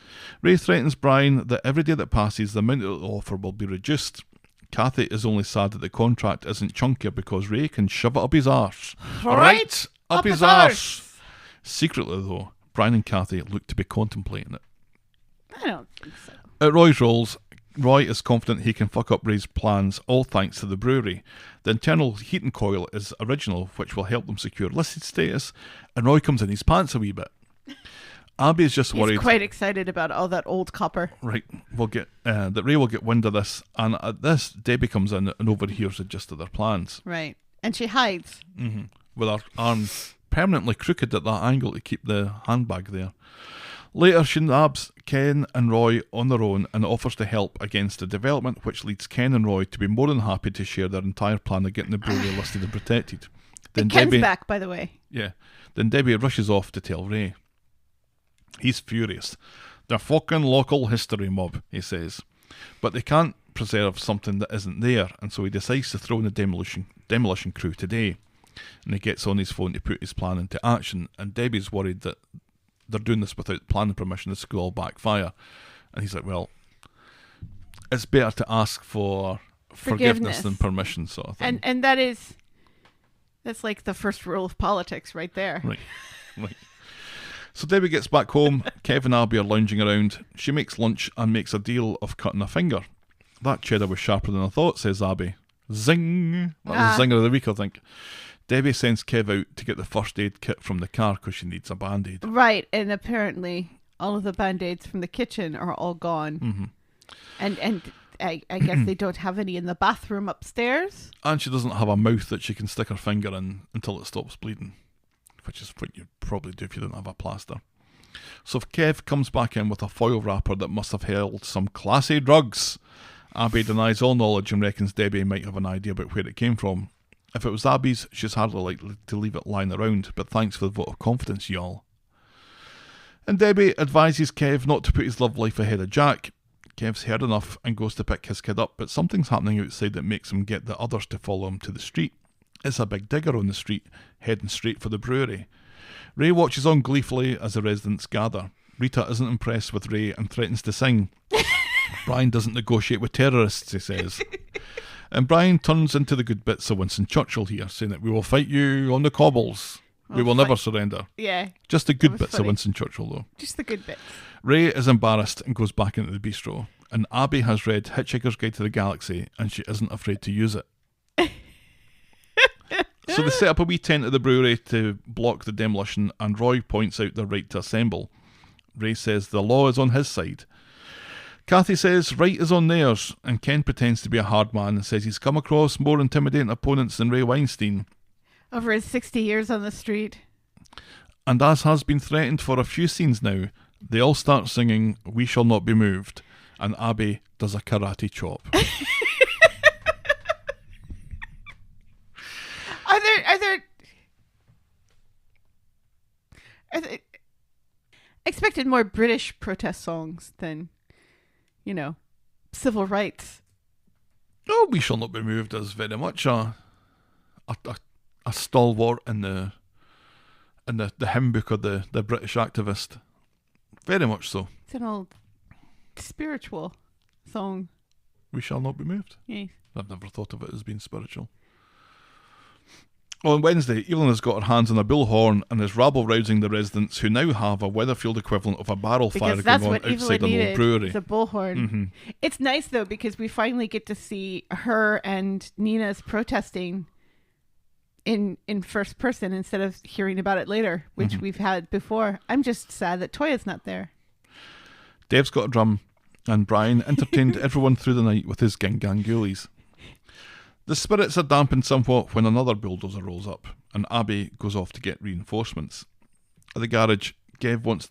Ray threatens Brian that every day that passes, the amount of the offer will be reduced. Cathy is only sad that the contract isn't chunkier because Ray can shove it up his arse.
Right
up his arse. Secretly, though, Brian and Cathy look to be contemplating it.
I don't think so.
At Roy's Rolls, Roy is confident he can fuck up Ray's plans, all thanks to the brewery. The internal heating coil is original, which will help them secure listed status, and Roy comes in his pants a wee bit. Abby is just worried.
He's quite excited about all that old copper.
Right, we'll get that Ray will get wind of this, and at this, Debbie comes in and overhears the gist of their plans.
Right. And she hides.
Mm-hmm. with her arm permanently crooked at that angle to keep the handbag there. Later, she nabs Ken and Roy on their own and offers to help against the development, which leads Ken and Roy to be more than happy to share their entire plan of getting the brewery listed and protected. Then
Ken's
Debbie,
back, by the way.
yeah. Then Debbie rushes off to tell Ray. He's furious. "The fucking local history mob," he says. But they can't preserve something that isn't there, and so he decides to throw in the demolition crew today. And he gets on his phone to put his plan into action, and Debbie's worried that they're doing this without planning permission. This could all backfire. And he's like, well, it's better to ask for forgiveness than permission, sort of thing.
And that's like the first rule of politics right there.
Right. So Debbie gets back home. Kev and Abby are lounging around. She makes lunch and makes a deal of cutting a finger. "That cheddar was sharper than I thought," says Abby. Zing! That was the zinger of the week, I think. Debbie sends Kev out to get the first aid kit from the car because she needs a Band-Aid.
Right, and apparently all of the Band-Aids from the kitchen are all gone.
Mm-hmm.
And I guess they don't have any in the bathroom upstairs.
And she doesn't have a mouth that she can stick her finger in until it stops bleeding, which is what you'd probably do if you didn't have a plaster. So Kev comes back in with a foil wrapper that must have held some classy drugs. Abby denies all knowledge and reckons Debbie might have an idea about where it came from. If it was Abby's, she's hardly likely to leave it lying around, but thanks for the vote of confidence, y'all. And Debbie advises Kev not to put his love life ahead of Jack. Kev's heard enough and goes to pick his kid up, but something's happening outside that makes him get the others to follow him to the street. It's a big digger on the street, heading straight for the brewery. Ray watches on gleefully as the residents gather. Rita isn't impressed with Ray and threatens to sing. Brian doesn't negotiate with terrorists, he says. And Brian turns into the good bits of Winston Churchill here, saying that we will fight you on the cobbles. We will never surrender.
Yeah.
Just the good bits
funny.
of Winston Churchill, though.
Just the good bits.
Ray is embarrassed and goes back into the bistro. And Abby has read Hitchhiker's Guide to the Galaxy, and she isn't afraid to use it. So they set up a wee tent at the brewery to block the demolition, and Roy points out their right to assemble. Ray says the law is on his side. Cathy says right is on theirs, and Ken pretends to be a hard man and says he's come across more intimidating opponents than Ray Weinstein.
Over his 60 years on the street.
And as has been threatened for a few scenes now, they all start singing "We Shall Not Be Moved," and Abby does a karate chop.
Are there I expected more British protest songs than, civil rights.
No, "We Shall Not Be Moved" is very much a stalwart in the hymn book of the British activist. Very much so.
It's an old spiritual song.
"We Shall Not Be Moved."
Yes.
I've never thought of it as being spiritual. On Wednesday, Evelyn has got her hands on a bullhorn and is rabble-rousing the residents who now have a Weatherfield equivalent of a barrel fire
Because that's
going
what
on outside
Evelyn
an old
needed.
brewery.
It's a bullhorn.
Mm-hmm.
It's nice, though, because we finally get to see her and Nina's protesting in first person instead of hearing about it later, which we've had before. I'm just sad that Toya's not there.
Dev's got a drum, and Brian entertained everyone through the night with his Gingangoolies. The spirits are dampened somewhat when another bulldozer rolls up, and Abby goes off to get reinforcements. At the garage, Kev wants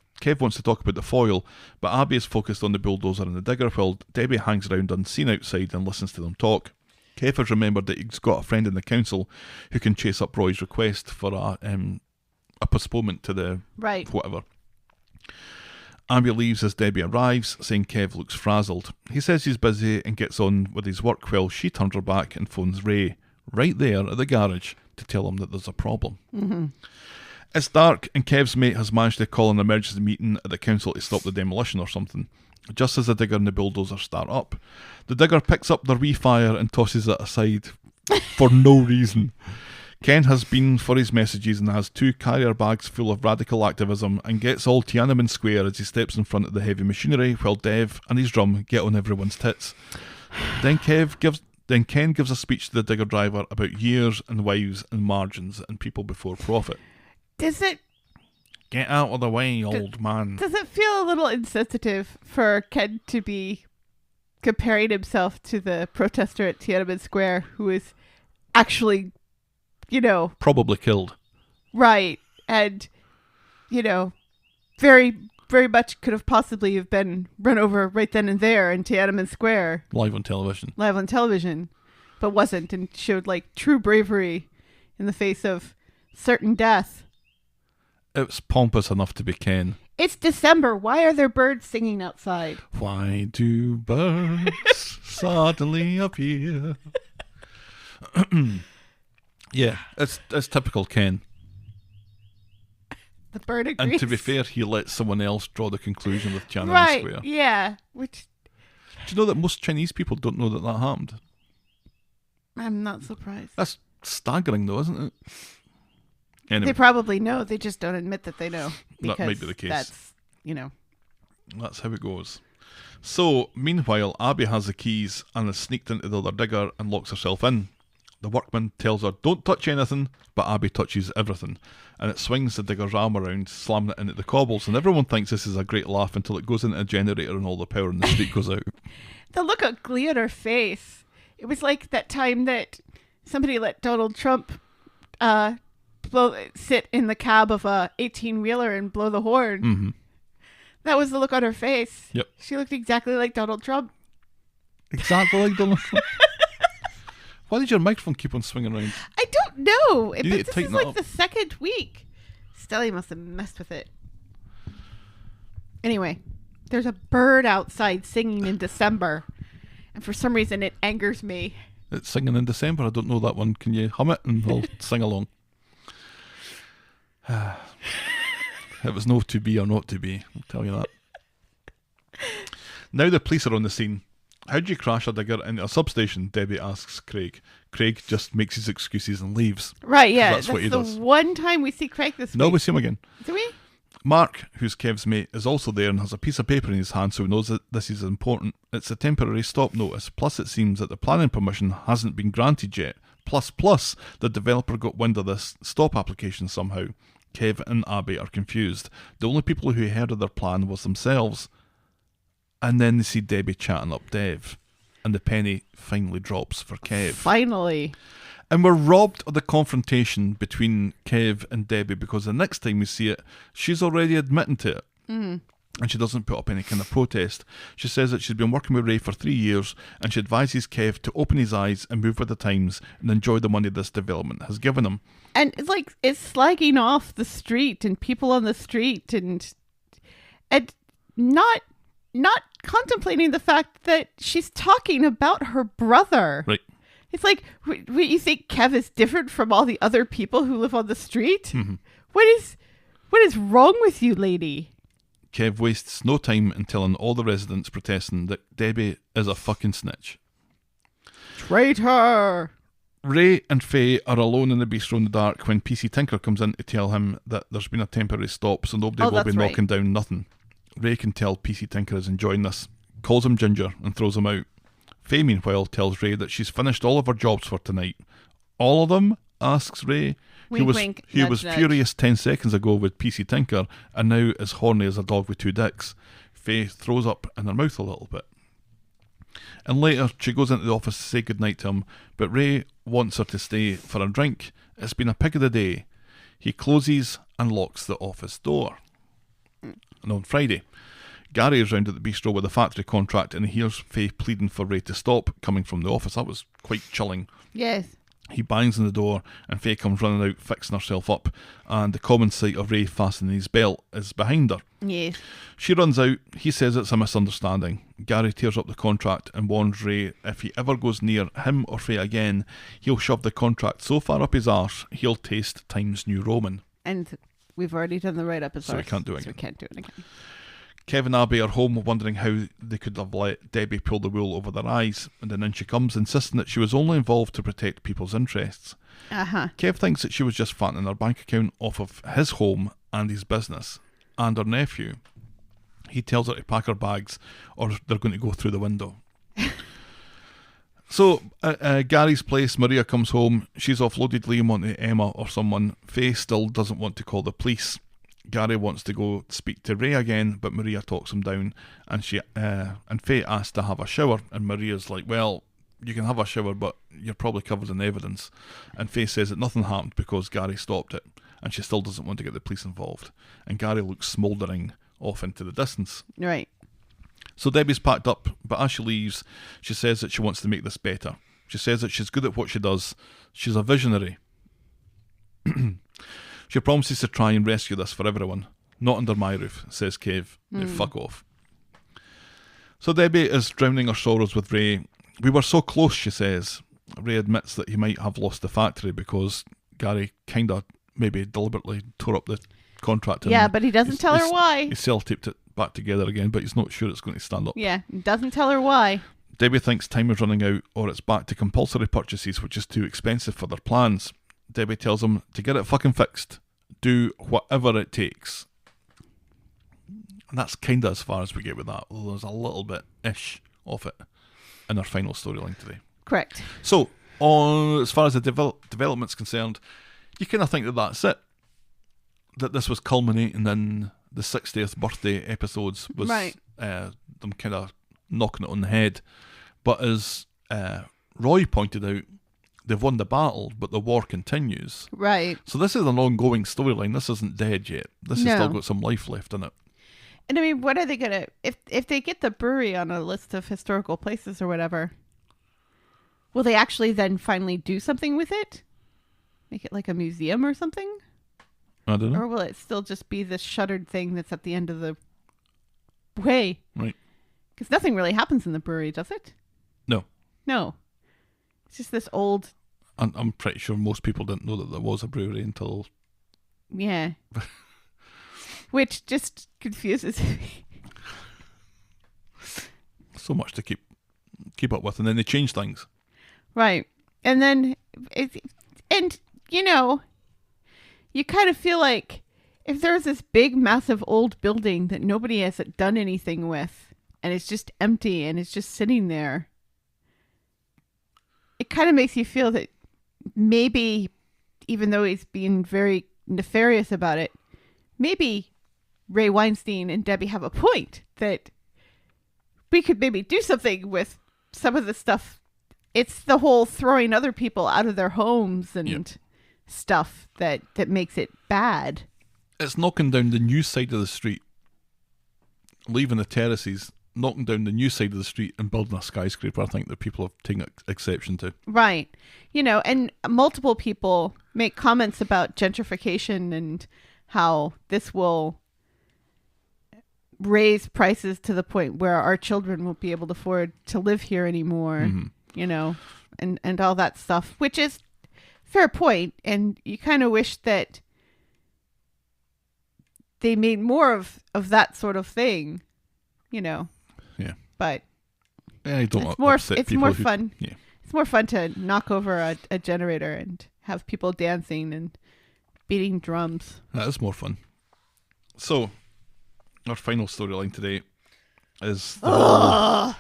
to talk about the foil, but Abby is focused on the bulldozer and the digger while Debbie hangs around unseen outside and listens to them talk. Kev has remembered that he's got a friend in the council who can chase up Roy's request for a postponement to the whatever. Abby leaves as Debbie arrives, saying Kev looks frazzled. He says he's busy and gets on with his work while she turns her back and phones Ray, right there at the garage, to tell him that there's a problem.
Mm-hmm.
It's dark and Kev's mate has managed to call an emergency meeting at the council to stop the demolition or something. Just as the digger and the bulldozer start up, the digger picks up their fire and tosses it aside for no reason. Ken has been for his messages and has 2 carrier bags full of radical activism and gets all Tiananmen Square as he steps in front of the heavy machinery while Dev and his drum get on everyone's tits. Then Ken gives a speech to the digger driver about years and wives and margins and people before profit.
Does it...
Get out of the way, old man.
Does it feel a little insensitive for Ken to be comparing himself to the protester at Tiananmen Square who is actually
Probably killed.
Right. And, very, very much could have possibly have been run over right then and there in Tiananmen Square.
Live on television.
But wasn't, and showed like true bravery in the face of certain death.
It's pompous enough to be Ken.
It's December. Why are there birds singing outside?
Why do birds suddenly appear? Yeah, it's typical Ken.
The bird agrees.
And to be fair, he lets someone else draw the conclusion with Tiananmen
right,
Square.
Yeah.
Do you know that most Chinese people don't know that happened?
I'm not surprised.
That's staggering though, isn't it? Anyway,
they probably know. They just don't admit that they know.
That might be the case.
That's,
That's how it goes. So, meanwhile, Abby has the keys and has sneaked into the other digger and locks herself in. The workman tells her, don't touch anything, but Abby touches everything. And it swings the digger's arm around, slamming it into the cobbles. And everyone thinks this is a great laugh until it goes into a generator and all the power in the street goes out.
The look of glee on her face. It was like that time that somebody let Donald Trump sit in the cab of a 18-wheeler and blow the horn.
Mm-hmm.
That was the look on her face.
Yep.
She looked exactly like Donald Trump.
Exactly like Donald Trump. Why did your microphone keep on swinging around?
I don't know.
You need to
This
tighten
is
it
like
up.
the second week. Stelly must have messed with it. Anyway, there's a bird outside singing in December. And for some reason it angers me.
It's singing in December. I don't know that one. Can you hum it and I'll sing along? It was no to be or not to be, I'll tell you that. Now the police are on the scene. How do you crash a digger into a substation? Debbie asks Craig. Craig just makes his excuses and leaves.
Right, yeah.
That's what he
the
does.
one time we see Craig this
No,
week.
we see him again.
Do we?
Mark, who's Kev's mate, is also there and has a piece of paper in his hand, so he knows that this is important. It's a temporary stop notice, plus it seems that the planning permission hasn't been granted yet. Plus, the developer got wind of this stop application somehow. Kev and Abby are confused. The only people who heard of their plan was themselves. And then they see Debbie chatting up Dev. And the penny finally drops for Kev.
Finally.
And we're robbed of the confrontation between Kev and Debbie because the next time we see it, she's already admitting to it. Mm. And she doesn't put up any kind of protest. She says that she's been working with Ray for 3 years and she advises Kev to open his eyes and move with the times and enjoy the money this development has given him.
And it's slagging off the street and people on the street and not contemplating the fact that she's talking about her brother.
Right.
It's like, you think Kev is different from all the other people who live on the street?
Mm-hmm.
What is wrong with you, lady?
Kev wastes no time in telling all the residents protesting that Debbie is a fucking snitch.
Traitor!
Ray and Faye are alone in the bistro in the dark when PC Tinker comes in to tell him that there's been a temporary stop so nobody will be knocking down nothing. Ray can tell PC Tinker is enjoying this, calls him Ginger and throws him out. Faye, meanwhile, tells Ray that she's finished all of her jobs for tonight. All of them? Asks Ray.
Wink, wink, nudge,
was
nudge.
furious 10 seconds ago with PC Tinker and now is horny as a dog with two dicks. Faye throws up in her mouth a little bit. And later, she goes into the office to say goodnight to him, but Ray wants her to stay for a drink. It's been a pig of the day. He closes and locks the office door. And on Friday, Gary is round at the bistro with a factory contract and he hears Faye pleading for Ray to stop coming from the office. That was quite chilling.
Yes.
He bangs on the door and Faye comes running out, fixing herself up, and the common sight of Ray fastening his belt is behind her.
Yes.
She runs out. He says it's a misunderstanding. Gary tears up the contract and warns Ray if he ever goes near him or Faye again, he'll shove the contract so far up his arse, he'll taste Times New Roman.
And we've already done the right-up as
So we can't do it
So we
again.
can't do it again.
Kevin and Abby are home wondering how they could have let Debbie pull the wool over their eyes, and then in she comes, insisting that she was only involved to protect people's interests.
Uh-huh.
Kev thinks that she was just fattening her bank account off of his home and his business, and her nephew. He tells her to pack her bags, or they're going to go through the window. So, at Gary's place, Maria comes home. She's offloaded Liam onto Emma or someone. Faye still doesn't want to call the police. Gary wants to go speak to Ray again, but Maria talks him down, and Faye asks to have a shower, and Maria's like, well, you can have a shower, but you're probably covered in evidence. And Faye says that nothing happened because Gary stopped it, and she still doesn't want to get the police involved. And Gary looks smouldering off into the distance.
Right.
So Debbie's packed up, but as she leaves, she says that she wants to make this better. She says that she's good at what she does. She's a visionary. She promises to try and rescue this for everyone. Not under my roof, says Kev. Fuck off. So Debbie is drowning her sorrows with Ray. We were so close, she says. Ray admits that he might have lost the factory because Gary kind of maybe deliberately tore up the contract.
Yeah, but he doesn't tell her why.
He self-taped it back together again, but he's not sure it's going to stand up.
Yeah, he doesn't tell her why.
Debbie thinks time is running out, or it's back to compulsory purchases, which is too expensive for their plans. Debbie tells him to get it fucking fixed. Do whatever it takes. And that's kind of as far as we get with that, although there's a little bit-ish of it in our final storyline today.
Correct.
So, as far as the development's concerned, you kind of think that that's it. That this was culminating in the 60th birthday episodes was
right.
Them kind of knocking it on the head. But as Roy pointed out, they've won the battle, but the war continues.
Right.
So this is an ongoing storyline. This isn't dead yet. This has still got some life left in it.
And I mean, what are they going to... If they get the brewery on a list of historical places or whatever, will they actually then finally do something with it? Make it like a museum or something?
I don't know.
Or will it still just be this shuttered thing that's at the end of the way?
Right.
Because nothing really happens in the brewery, does it?
No.
No. It's just this old...
I'm pretty sure most people didn't know that there was a brewery until...
Yeah. Which just confuses me.
So much to keep up with, and then they change things.
Right. And then... you know... You kind of feel like if there's this big, massive old building that nobody has done anything with, and it's just empty and it's just sitting there, it kind of makes you feel that maybe, even though he's being very nefarious about it, maybe Ray Weinstein and Debbie have a point that we could maybe do something with some of the stuff. It's the whole throwing other people out of their homes and stuff that makes it bad.
It's knocking down the new side of the street, leaving the terraces, knocking down the new side of the street and building a skyscraper. I think that people have taken exception to. Right.
You know, and multiple people make comments about gentrification and how this will raise prices to the point where our children won't be able to afford to live here anymore, you know, and all that stuff, which is fair point, and you kind of wish that they made more of that sort of thing, you know.
Yeah.
But
it's
more fun. Yeah. It's more fun to knock over a generator and have people dancing and beating drums.
That is more fun. So, our final storyline today is the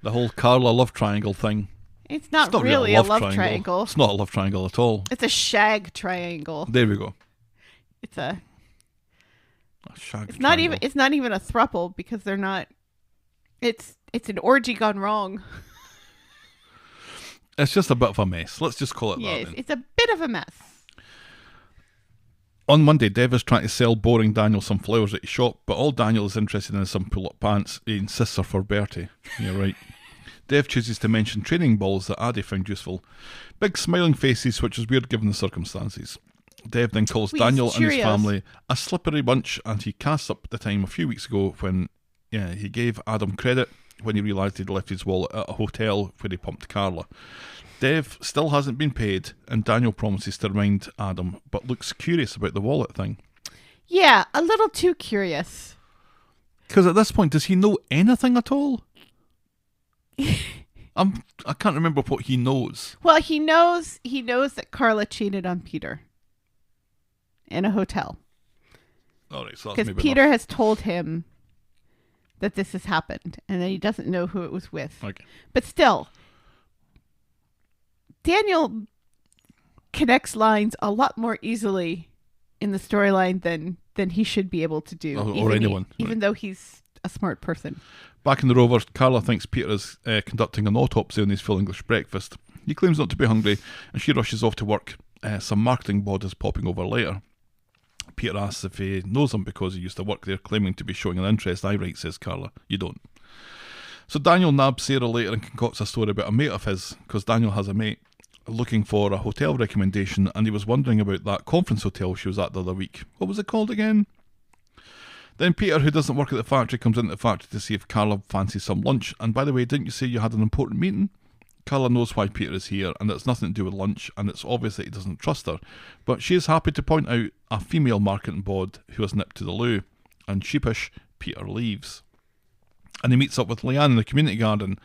whole Carla love triangle thing.
It's not really a love triangle.
It's not a love triangle at all.
It's a shag triangle.
There we go.
It's a
shag
it's
triangle.
It's not even a throuple because they're not. It's an orgy gone wrong.
It's just a bit of a mess. Let's just call it that. Then.
It's a bit of a mess.
On Monday, Dev is trying to sell boring Daniel some flowers at his shop, but all Daniel is interested in is some pull-up pants. He insists are for Bertie. You're right. Dev chooses to mention training balls that Addie found useful. Big smiling faces, which is weird given the circumstances. Dev then calls Daniel and his family a slippery bunch, and he casts up the time a few weeks ago when he gave Adam credit when he realised he'd left his wallet at a hotel where he pumped Carla. Dev still hasn't been paid, and Daniel promises to remind Adam, but looks curious about the wallet thing.
Yeah, a little too curious.
Because at this point, does he know anything at all? I can't remember what he knows.
Well, he knows that Carla cheated on Peter in a hotel.
All right, so that's
because
maybe
Peter
enough.
has told him that this has happened, and that he doesn't know who it was with.
Okay.
But still, Daniel connects lines a lot more easily in the storyline than he should be able to do.
Or anyone.
Even though he's a smart person.
Back in the Rovers, Carla thinks Peter is conducting an autopsy on his full English breakfast. He claims not to be hungry, and she rushes off to work. Some marketing bod is popping over later. Peter asks if he knows him because he used to work there, claiming to be showing an interest. "I right," says Carla. "You don't." So Daniel nabs Sarah later and concocts a story about a mate of his, because Daniel has a mate looking for a hotel recommendation, and he was wondering about that conference hotel she was at the other week. What was it called again? Then Peter, who doesn't work at the factory, comes into the factory to see if Carla fancies some lunch. "And by the way, didn't you say you had an important meeting?" Carla knows why Peter is here, and it's nothing to do with lunch, and it's obvious that he doesn't trust her. But she is happy to point out a female marketing bod who has nipped to the loo, and sheepish, Peter leaves. And he meets up with Leanne in the community garden.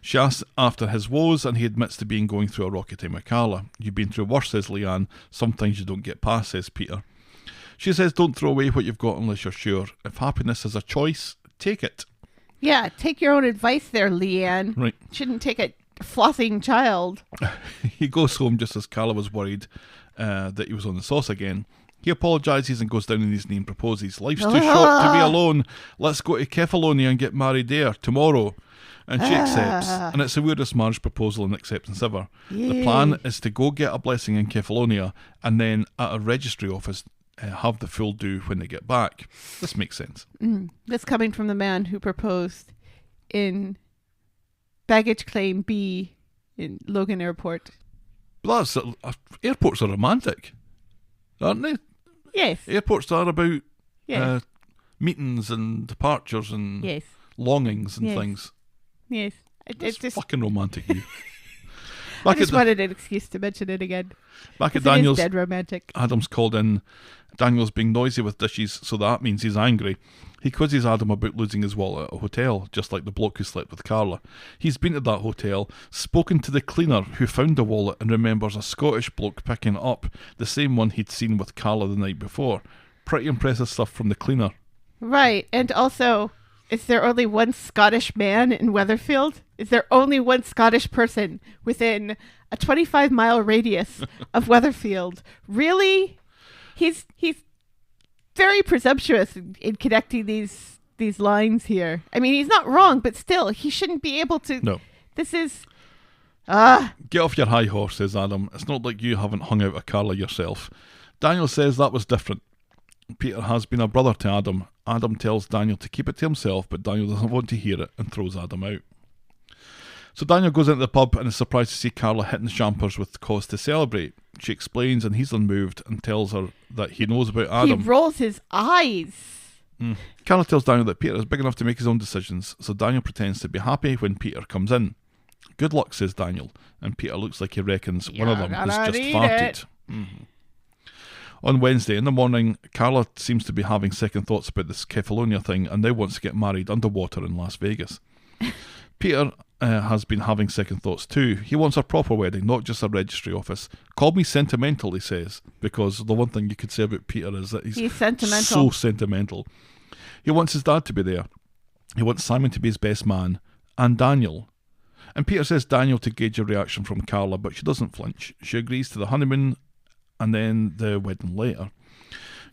She asks after his woes, and he admits to being going through a rocky time with Carla. "You've been through worse," says Leanne. "Sometimes you don't get past," says Peter. She says, "Don't throw away what you've got unless you're sure. If happiness is a choice, take it."
Yeah, take your own advice there, Leanne.
Right.
Shouldn't take a flossing child.
He goes home just as Carla was worried that he was on the sauce again. He apologises and goes down on his knee and proposes. "Life's too short to be alone. Let's go to Kefalonia and get married there tomorrow." And she accepts. And it's the weirdest marriage proposal and acceptance ever.
Yay.
The plan is to go get a blessing in Kefalonia and then at a registry office have the full do when they get back. This makes sense.
This coming from the man who proposed in baggage claim B in Logan Airport.
But airports are romantic, aren't they?
Yes.
Airports are about
Yes.
meetings and departures and
Yes.
longings and
Yes.
things.
Yes.
It's
It's just,
fucking romantic, you.
I just wanted an excuse to mention it again.
Back at
'Cause it is
Daniel's,
dead romantic.
Adam's called in. Daniel's being noisy with dishes, so that means he's angry. He quizzes Adam about losing his wallet at a hotel, just like the bloke who slept with Carla. He's been to that hotel, spoken to the cleaner who found the wallet, and remembers a Scottish bloke picking it up, the same one he'd seen with Carla the night before. Pretty impressive stuff from the cleaner.
Right. And also, is there only one Scottish man in Weatherfield? Is there only one Scottish person within a 25-mile radius of Weatherfield? Really? He's very presumptuous in connecting these lines here. I mean, he's not wrong, but still, he shouldn't be able to.
No.
This is...
Get off your high horse, says Adam. It's not like you haven't hung out with Carla yourself. Daniel says that was different. Peter has been a brother to Adam. Adam tells Daniel to keep it to himself, but Daniel doesn't want to hear it and throws Adam out. So Daniel goes into the pub and is surprised to see Carla hitting champers with cause to celebrate. She explains and he's unmoved and tells her that he knows about Adam.
He rolls his eyes.
Carla tells Daniel that Peter is big enough to make his own decisions, so Daniel pretends to be happy when Peter comes in. "Good luck," says Daniel, and Peter looks like he reckons one of them has just farted. On Wednesday in the morning, Carla seems to be having second thoughts about this Kefalonia thing and now wants to get married underwater in Las Vegas. Peter has been having second thoughts too. He wants a proper wedding, not just a registry office. "Call me sentimental," he says, because the one thing you could say about Peter is that he's
sentimental.
so sentimental. He wants his dad to be there. He wants Simon to be his best man, and Daniel. And Peter says Daniel to gauge a reaction from Carla, but she doesn't flinch. She agrees to the honeymoon and then the wedding later.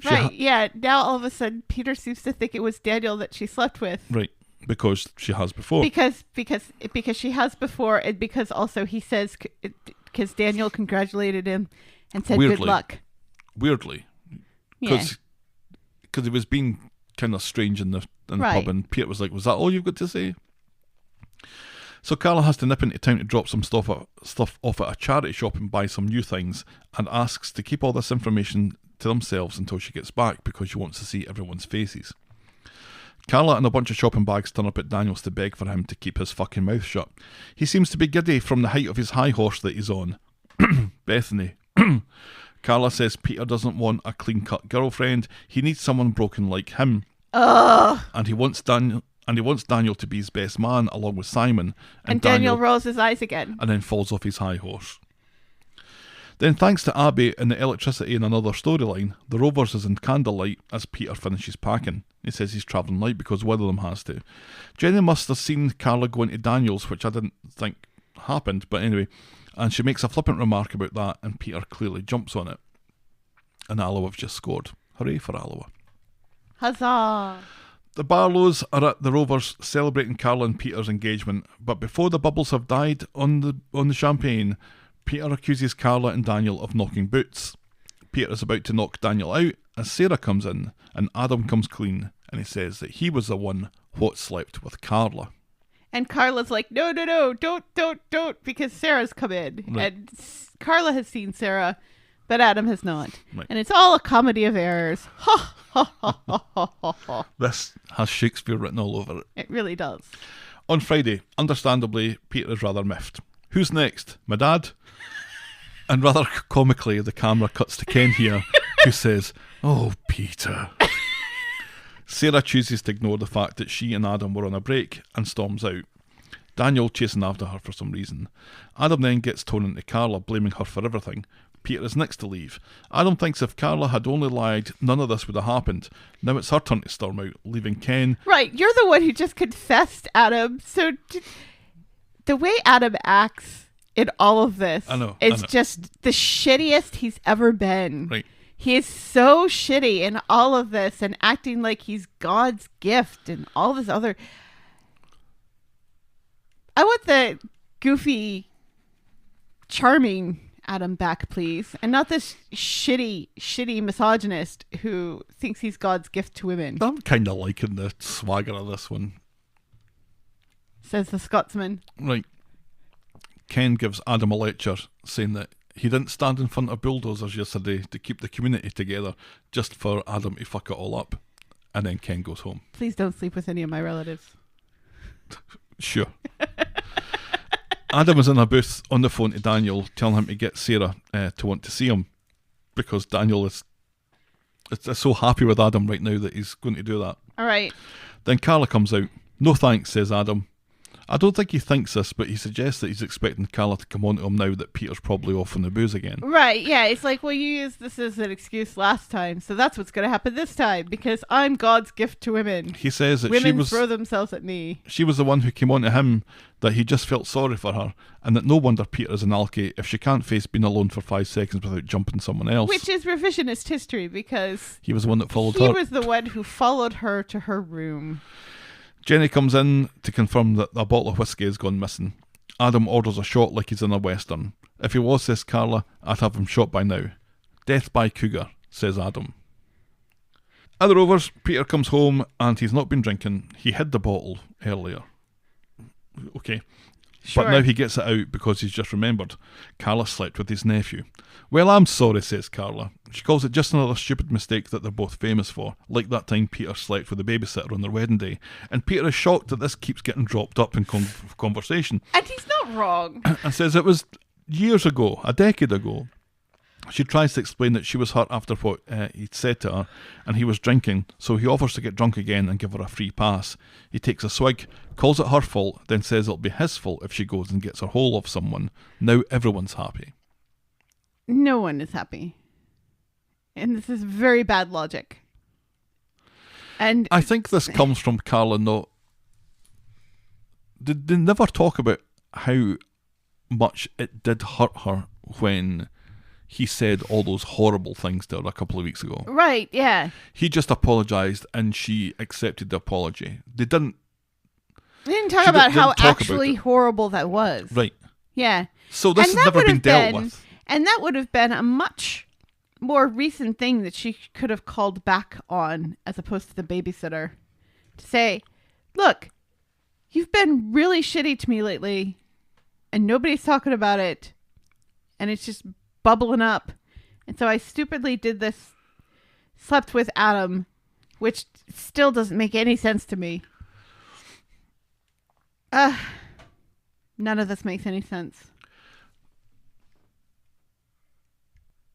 Right, yeah. Now all of a sudden, Peter seems to think it was Daniel that she slept with.
Right, because she has before.
Because she has before, and because also he says, because Daniel congratulated him and said
Weirdly.
good luck.
Weirdly.
Yeah.
Because it was being kind of strange in the
Right.
pub, and Peter was like, "Was that all you've got to say?" So Carla has to nip into town to drop some stuff off at a charity shop and buy some new things, and asks to keep all this information to themselves until she gets back because she wants to see everyone's faces. Carla and a bunch of shopping bags turn up at Daniel's to beg for him to keep his fucking mouth shut. He seems to be giddy from the height of his high horse that he's on. Bethany. Carla says Peter doesn't want a clean-cut girlfriend. He needs someone broken like him. And he wants Daniel to be his best man along with Simon.
And Daniel rolls his eyes again.
And then falls off his high horse. Then, thanks to Abby and the electricity in another storyline, the Rovers is in candlelight as Peter finishes packing. He says he's travelling light because one of them has to. Jenny must have seen Carla going to Daniel's, which I didn't think happened, but anyway. And she makes a flippant remark about that, and Peter clearly jumps on it. And Alloa have just scored. Hooray for Alloa.
Huzzah!
The Barlows are at the Rovers celebrating Carla and Peter's engagement, but before the bubbles have died on the champagne, Peter accuses Carla and Daniel of knocking boots. Peter is about to knock Daniel out as Sarah comes in, and Adam comes clean, and he says that he was the one what slept with Carla.
And Carla's like, no, don't, because Sarah's come in.
Right.
And Carla has seen Sarah, but Adam has not.
Right.
And it's all a comedy of errors. Ha, ha, ha, ha, ha, ha, ha.
This has Shakespeare written all over it.
It really does.
On Friday, understandably, Peter is rather miffed. Who's next? My dad? And rather comically, the camera cuts to Ken here, who says, "Oh, Peter." Sarah chooses to ignore the fact that she and Adam were on a break and storms out. Daniel chasing after her for some reason. Adam then gets thrown into Carla, blaming her for everything. Peter is next to leave. Adam thinks if Carla had only lied, none of this would have happened. Now it's her turn to storm out, leaving Ken.
Right, you're the one who just confessed, Adam. So the way Adam acts in all of this is just the shittiest he's ever been.
Right.
He is so shitty in all of this and acting like he's God's gift and all this other. I want the goofy, charming Adam back, please. And not this shitty misogynist who thinks he's God's gift to women.
I'm kind of liking the swagger of this one.
Says the Scotsman.
Right. Ken gives Adam a lecture saying that he didn't stand in front of bulldozers yesterday to keep the community together just for Adam to fuck it all up. And then Ken goes home.
Please don't sleep with any of my relatives.
Sure. Adam is in a booth on the phone to Daniel, telling him to get Sarah to want to see him, because Daniel is so happy with Adam right now that he's going to do that.
All right.
Then Carla comes out. "No thanks," says Adam. I don't think he thinks this, but he suggests that he's expecting Carla to come on to him now that Peter's probably off on the booze again.
Right, yeah. It's like, well, you used this as an excuse last time, so that's what's going to happen this time, because I'm God's gift to women.
He says that
women throw themselves at me.
She was the one who came on to him, that he just felt sorry for her, and that no wonder Peter is an alky if she can't face being alone for 5 seconds without jumping someone else.
Which is revisionist history, because
he was the one that followed
he
her.
He was the one who followed her to her room.
Jenny comes in to confirm that a bottle of whiskey has gone missing. Adam orders a shot like he's in a western. If he was, says Carla, I'd have him shot by now. Death by cougar, says Adam. At the Rovers, Peter comes home and he's not been drinking. He hid the bottle earlier. Okay.
Sure.
But now he gets it out because he's just remembered. Carla slept with his nephew. Well, I'm sorry, says Carla. She calls it just another stupid mistake that they're both famous for, like that time Peter slept with the babysitter on their wedding day. And Peter is shocked that this keeps getting dropped up in conversation.
And he's not wrong.
And says it was years ago, a decade ago. She tries to explain that she was hurt after what he'd said to her, and he was drinking, so he offers to get drunk again and give her a free pass. He takes a swig, calls it her fault, then says it'll be his fault if she goes and gets her hole off someone. Now everyone's happy.
No one is happy. And this is very bad logic. And
I think this comes from Carla not... They never talk about how much it did hurt her when he said all those horrible things to her a couple of weeks ago.
Right, yeah.
He just apologised and she accepted the apology. They didn't
talk about how actually horrible that was.
Right.
Yeah.
So this has never been dealt with.
And that would have been a much more recent thing that she could have called back on, as opposed to the babysitter. To say, look, you've been really shitty to me lately, and nobody's talking about it, and it's just bubbling up. And so I stupidly did this, slept with Adam, which still doesn't make any sense to me. None of this makes any sense.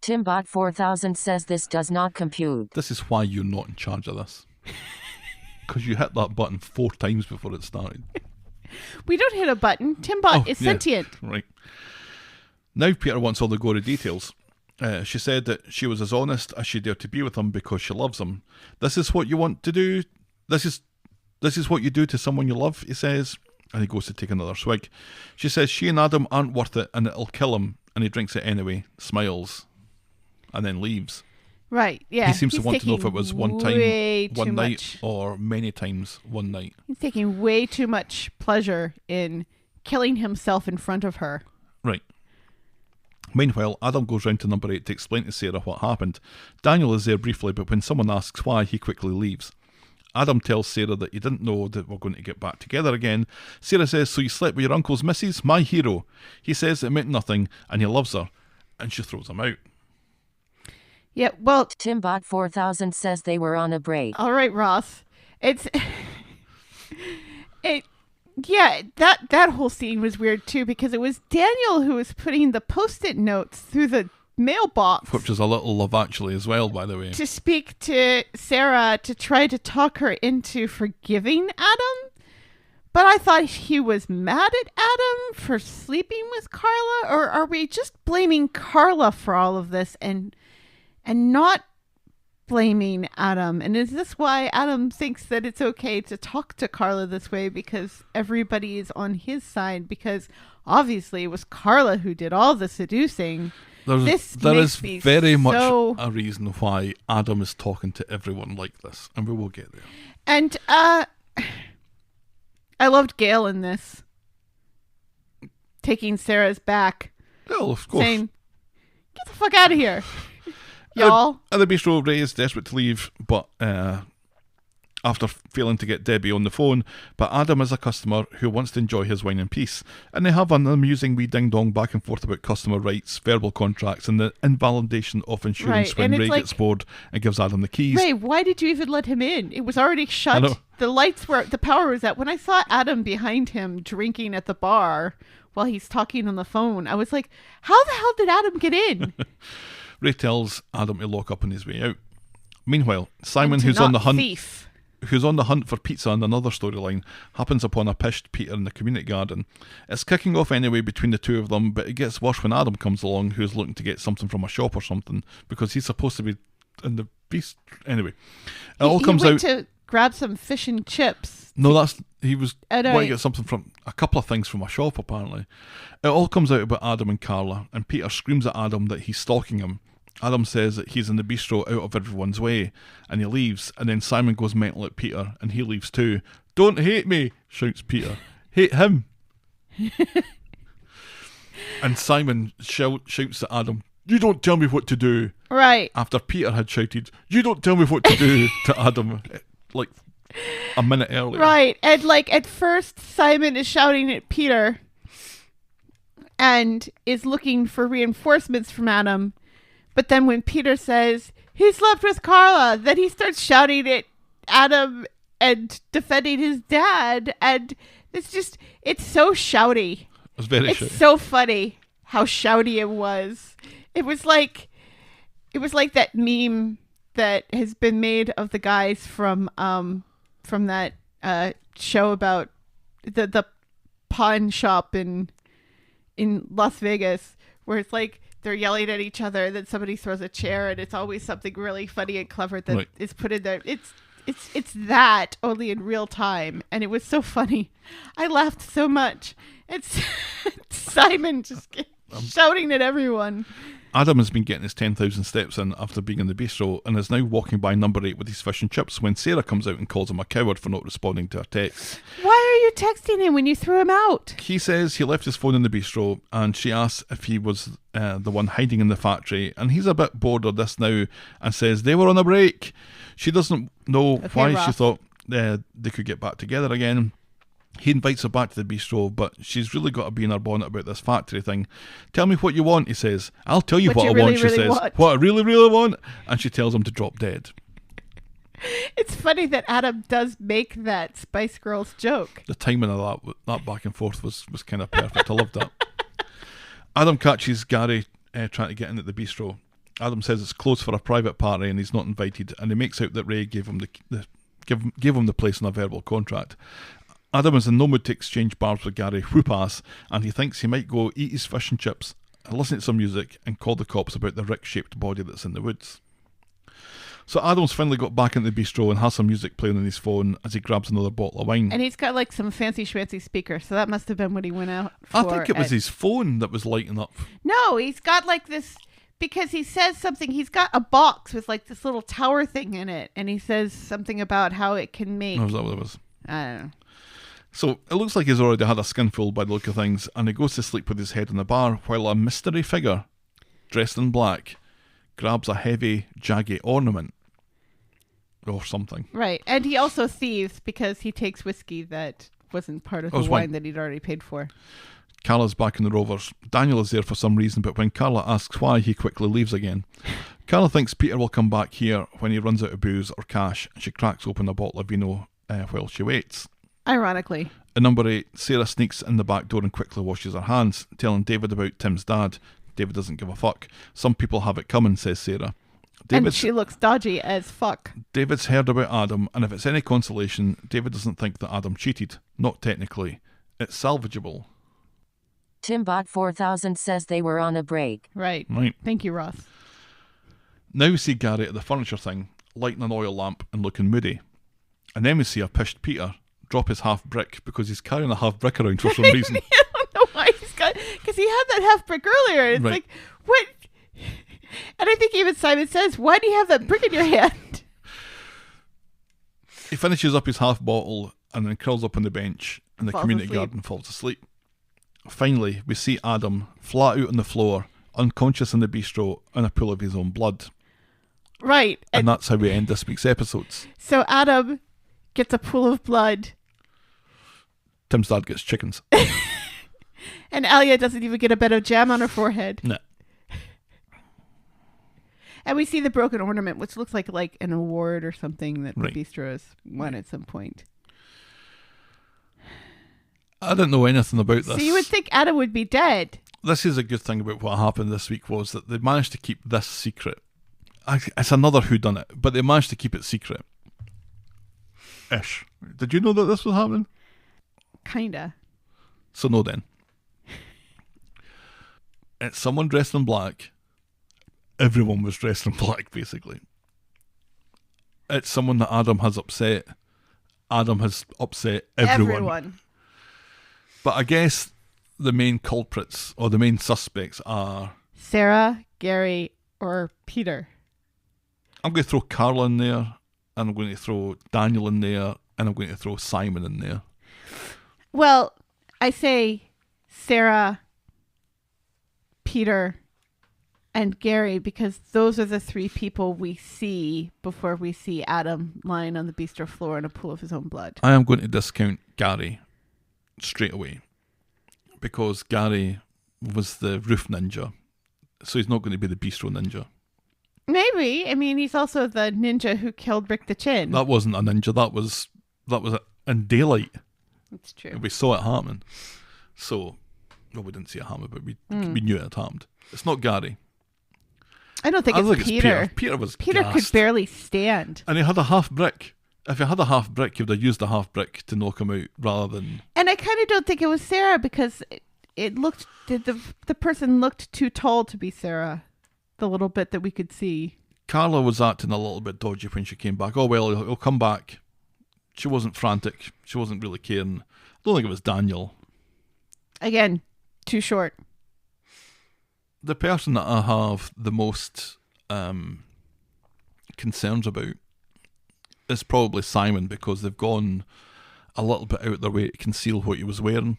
Timbot 4000 says this does not compute.
This is why you're not in charge of this. Because you hit that button 4 times before it started.
We don't hit a button. Timbot is sentient.
Right. Now Peter wants all the gory details. She said that she was as honest as she dared to be with him because she loves him. This is what you want to do. This is what you do to someone you love, he says. And he goes to take another swig. She says she and Adam aren't worth it and it'll kill him. And he drinks it anyway, smiles, and then leaves.
Right, yeah.
He seems to
He's
want to know if it
taking
was one time,
way
one
too
night,
much.
or many times one night.
He's taking way too much pleasure in killing himself in front of her.
Right. Meanwhile, Adam goes round to number 8 to explain to Sarah what happened. Daniel is there briefly, but when someone asks why, he quickly leaves. Adam tells Sarah that he didn't know that we're going to get back together again. Sarah says, so you slept with your uncle's missus? My hero. He says it meant nothing, and he loves her. And she throws him out.
Yeah, well,
Timbot 4000 says they were on a break.
all right, Ross. Yeah, that whole scene was weird too, because it was Daniel who was putting the Post-it notes through the mailbox.
Which is a little Love Actually as well, by the way.
To speak to Sarah to try to talk her into forgiving Adam. But I thought he was mad at Adam for sleeping with Carla, or are we just blaming Carla for all of this and not blaming Adam? And is this why Adam thinks that it's okay to talk to Carla this way, because everybody is on his side? Because obviously it was Carla who did all the seducing.
There
This
is
makes me
very much
so-
a reason why Adam is talking to everyone like this, and we will get there.
And I loved Gail in this, taking Sarah's back,
Well, of course.
saying, "Get the fuck out of here, y'all."
At the bistro, Ray is desperate to leave, but after failing to get Debbie on the phone, but Adam is a customer who wants to enjoy his wine in peace. And they have an amusing wee ding-dong back and forth about customer rights, verbal contracts, and the invalidation of insurance
Right,
when
and
Ray
it's
gets bored and gives Adam the keys.
Ray, why did you even let him in? It was already
I
shut.
know.
The power was out. When I saw Adam behind him drinking at the bar while he's talking on the phone, I was like, how the hell did Adam get in?
Ray tells Adam to lock up on his way out. Meanwhile, Simon,
And to
who's on the
not
hunt...
thief.
Who's on the hunt for pizza and another storyline, happens upon a pissed Peter in the community garden. It's kicking off anyway between the two of them, but it gets worse when Adam comes along, who's looking to get something from a shop or something, because he's supposed to be in the beast. Anyway, it all comes
he
out.
went to grab some fish and chips.
No, he was
I know.
wanting to get something from a couple of things from a shop, apparently. It all comes out about Adam and Carla, and Peter screams at Adam that he's stalking him. Adam says that he's in the bistro out of everyone's way, and he leaves, and then Simon goes mental at Peter, and he leaves too. Don't hate me, shouts Peter. Hate him. And Simon shouts at Adam, you don't tell me what to do.
Right.
After Peter had shouted, you don't tell me what to do, to Adam, like a minute earlier.
Right. And like at first Simon is shouting at Peter and is looking for reinforcements from Adam. But then when Peter says he slept with Carla, then he starts shouting at Adam and defending his dad. And it's so shouty.
It was very
It's
shouty.
so funny how shouty it was. It was like that meme that has been made of the guys from that show about the pawn shop in Las Vegas, where it's like they're yelling at each other, then somebody throws a chair, and it's always something really funny and clever that
Right.
is put in there. It's that, only in real time, and it was so funny. I laughed so much. It's Simon just shouting at everyone.
Adam has been getting his 10,000 steps in after being in the bistro and is now walking by number 8 with his fish and chips when Sarah comes out and calls him a coward for not responding to her text.
Why are you texting him when you threw him out?
He says he left his phone in the bistro, and she asks if he was the one hiding in the factory, and he's a bit bored of this now and says they were on a break. She doesn't know why she
Ross.
thought they could get back together again. He invites her back to the bistro, but she's really got to be in her bonnet about this factory thing. Tell me what you want, he says. I'll tell you what I want, she says.
want.
What I really, really want. And she tells him to drop dead.
It's funny that Adam does make that Spice Girls joke.
The timing of that back and forth was kind of perfect. I loved that. Adam catches Gary trying to get in at the bistro. Adam says it's closed for a private party and he's not invited, and he makes out that Ray gave him the place on a verbal contract. Adam is in no mood to exchange barbs with Gary, whoop-ass, and he thinks he might go eat his fish and chips, listen to some music, and call the cops about the rick-shaped body that's in the woods. So Adam's finally got back into the bistro and has some music playing on his phone as he grabs another bottle of wine.
And he's got like some fancy schmancy speaker, so that must have been what he went out for.
I think it was his phone that was lighting up.
No, he's got like this Because he says something. He's got a box with like this little tower thing in it, and he says something about how it can make.
Oh, was that what it was?
I don't know.
So it looks like he's already had a skinful by the look of things, and he goes to sleep with his head in the bar while a mystery figure, dressed in black, grabs a heavy, jaggy ornament or something.
Right, and he also thieves because he takes whiskey that wasn't part of the wine that he'd already paid for.
Carla's back in the Rovers. Daniel is there for some reason, but when Carla asks why, he quickly leaves again. Carla thinks Peter will come back here when he runs out of booze or cash, and she cracks open a bottle of vino while she waits.
Ironically.
At number 8, Sarah sneaks in the back door and quickly washes her hands, telling David about Tim's dad. David doesn't give a fuck. Some people have it coming, says Sarah.
And she looks dodgy as fuck.
David's heard about Adam, and if it's any consolation, David doesn't think that Adam cheated. Not technically. It's salvageable.
Timbot 4000 says they were on a break.
Right. Thank you, Ross.
Now we see Gary at the furniture thing, lighting an oil lamp and looking moody. And then we see a pished Peter drop his half brick because he's carrying a half brick around for some reason.
I don't know why he's got... Because he had that half brick earlier. It's
Right.
like, what... And I think even Simon says, why do you have that brick in your hand?
He finishes up his half bottle and then curls up on the bench in the
Falls
community
asleep.
garden and falls asleep. Finally, we see Adam flat out on the floor, unconscious in the bistro, in a pool of his own blood.
Right.
And that's how we end this week's episodes.
So Adam gets a pool of blood.
Tim's dad gets chickens.
And Alia doesn't even get a bit of jam on her forehead.
Nah.
And we see the broken ornament, which looks like an award or something that
Right.
the bistro has won at some point.
I don't know anything about this.
So you would think Adam would be dead.
This is a good thing about what happened this week was that they managed to keep this secret. It's another whodunit, but they managed to keep it secret. Ish. Did you know that this was happening?
Kinda.
So no then. It's someone dressed in black. Everyone was dressed in black, basically. It's someone that Adam has upset. Adam has upset everyone. But I guess the main culprits or the main suspects are...
Sarah, Gary, or Peter.
I'm going to throw Carla in there, and I'm going to throw Daniel in there, and I'm going to throw Simon in there.
Well, I say Sarah, Peter, and Gary because those are the three people we see before we see Adam lying on the bistro floor in a pool of his own blood.
I am going to discount Gary straight away because Gary was the roof ninja, so he's not going to be the bistro ninja.
Maybe. I mean, he's also the ninja who killed Rick the Chin.
That wasn't a ninja. That was in daylight.
That's true.
We saw it happen. So, well, we didn't see it happen, but we knew it had happened. It's not Gary.
I don't think it's Peter.
Peter was
Peter
gassed.
could barely stand.
And he had a half brick. If he had a half brick, he would have used the half brick to knock him out rather than...
And I kind of don't think it was Sarah because it looked... The person looked too tall to be Sarah. The little bit that we could see.
Carla was acting a little bit dodgy when she came back. Oh, well, he'll come back. She wasn't frantic. She wasn't really caring. I don't think it was Daniel.
Again, too short.
The person that I have the most concerns about is probably Simon because they've gone a little bit out of their way to conceal what he was wearing.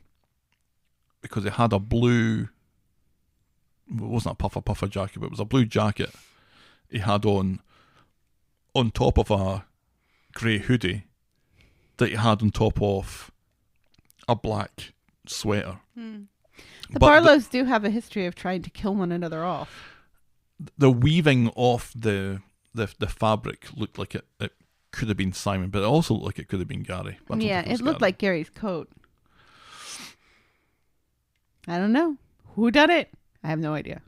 Because he had a blue... It wasn't a puffer jacket, but it was a blue jacket he had on top of a grey hoodie that he had on top of a black sweater.
The Barlows do have a history of trying to kill one another off.
The weaving of the fabric looked like it could have been Simon, but it also looked like it could have been Gary.
Yeah, it looked like Gary's coat. I don't know. Who done it? I have no idea.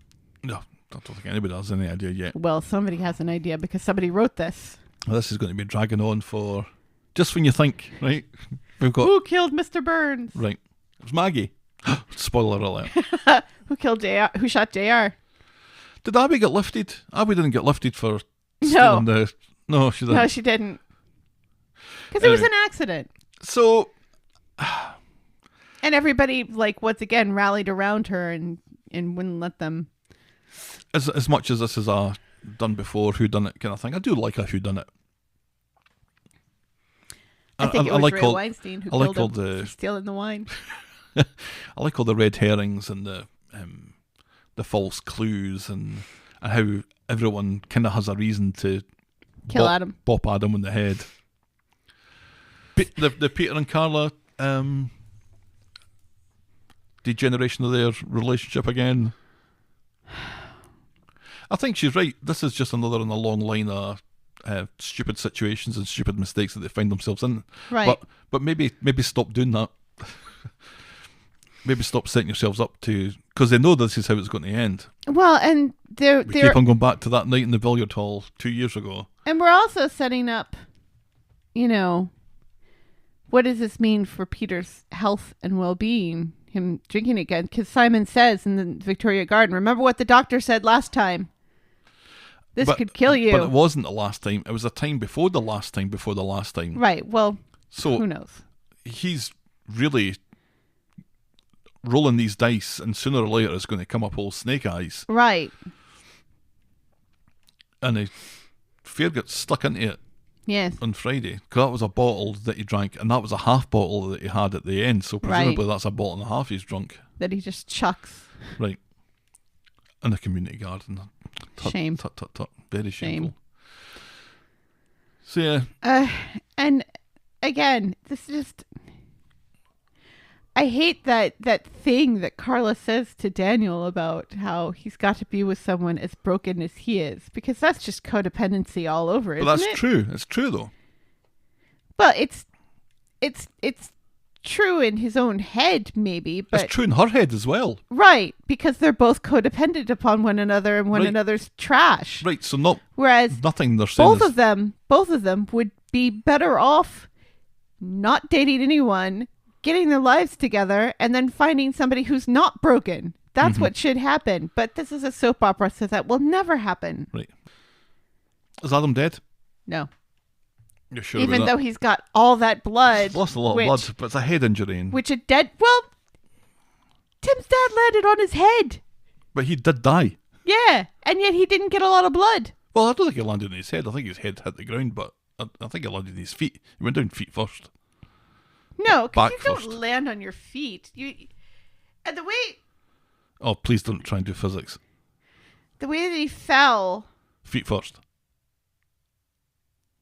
No, I don't think anybody has any idea yet.
Well, somebody has an idea because somebody wrote this.
Well, this is going to be dragging on for just when you think, right? We've got
Who killed Mr. Burns?
right. It was Maggie. Spoiler alert.
Who killed JR? Who shot JR?
Did Abby get lifted? Abby didn't get lifted for
No.
stealing the... No, she didn't.
No, she didn't. Because it was an accident.
So...
And everybody, once again, rallied around her and wouldn't let them
as much as this is a done before whodunit kind of thing, I do like a whodunit.
I think it was
like
Ray
all-
Weinstein who
I like
killed
all
him
the-
for stealing the wine.
I like all the red herrings and the false clues and how everyone kind of has a reason to
Kill Adam.
bop Adam in the head. The Peter and Carla degeneration of their relationship again. I think she's right. This is just another in a long line of stupid situations and stupid mistakes that they find themselves in.
Right.
But maybe stop doing that. Maybe stop setting yourselves up to, because they know this is how it's going to end.
Well, and
We keep on going back to that night in the billiard hall 2 years ago.
and we're also setting up, what does this mean for Peter's health and well-being? Him drinking again, because Simon says in the Victoria Garden, remember what the doctor said last time? This could kill you.
But it wasn't the last time. It was a time before the last time before the last time.
Right. Well,
So
who knows?
he's really rolling these dice, and sooner or later it's going to come up all snake eyes.
Right.
And he fair got stuck into it
Yes.
on Friday, because that was a bottle that he drank, and that was a half bottle that he had at the end, so presumably that's a bottle and a half he's drunk.
That he just chucks.
Right. In the community garden.
Shame.
Tut, tut, tut. Very
Shame.
shameful. So yeah,
And again, this is just... I hate that thing that Carla says to Daniel about how he's got to be with someone as broken as he is, because that's just codependency all over,
but
isn't
that's
it?
true. It's true though.
Well, it's true in his own head, maybe, but
It's true in her head as well.
right, because they're both codependent upon one another and one
Right.
another's trash.
Right, so not
Whereas
nothing they're saying
both
is,
of them would be better off not dating anyone, getting their lives together, and then finding somebody who's not broken. That's
Mm-hmm.
what should happen. But this is a soap opera, so that will never happen.
right. Is Adam dead?
No.
You're sure
Even
about
though
that?
he's got all that blood.
Lost a lot
which,
of blood, but it's a head injury.
Which a dead... Well, Tim's dad landed on his head.
But he did die.
Yeah, and yet he didn't get a lot of blood.
Well, I don't think he landed on his head. I think his head hit the ground, but I think he landed on his feet. He went down feet first.
No, because
Back
you don't
first.
land on your feet. And the way
Oh, please don't try and do physics.
that he fell...
Feet first.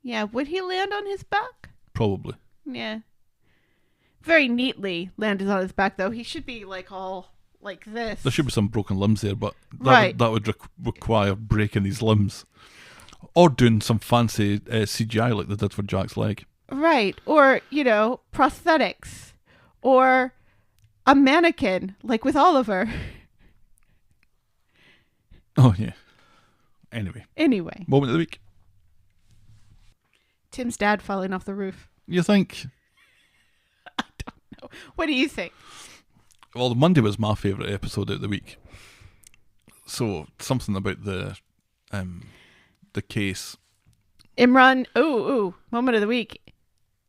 Yeah, would he land on his back?
Probably.
Yeah. Very neatly landed on his back, though. He should be like all like this.
There should be some broken limbs there, but
Right.
that would require breaking his limbs. Or doing some fancy CGI like they did for Jack's leg.
Right. Or, prosthetics. Or a mannequin, like with Oliver.
Oh, yeah. Anyway, moment of the week.
Tim's dad falling off the roof.
You think?
No. What do you think?
Well, Monday was my favourite episode of the week. So, something about the case.
Imran, moment of the week.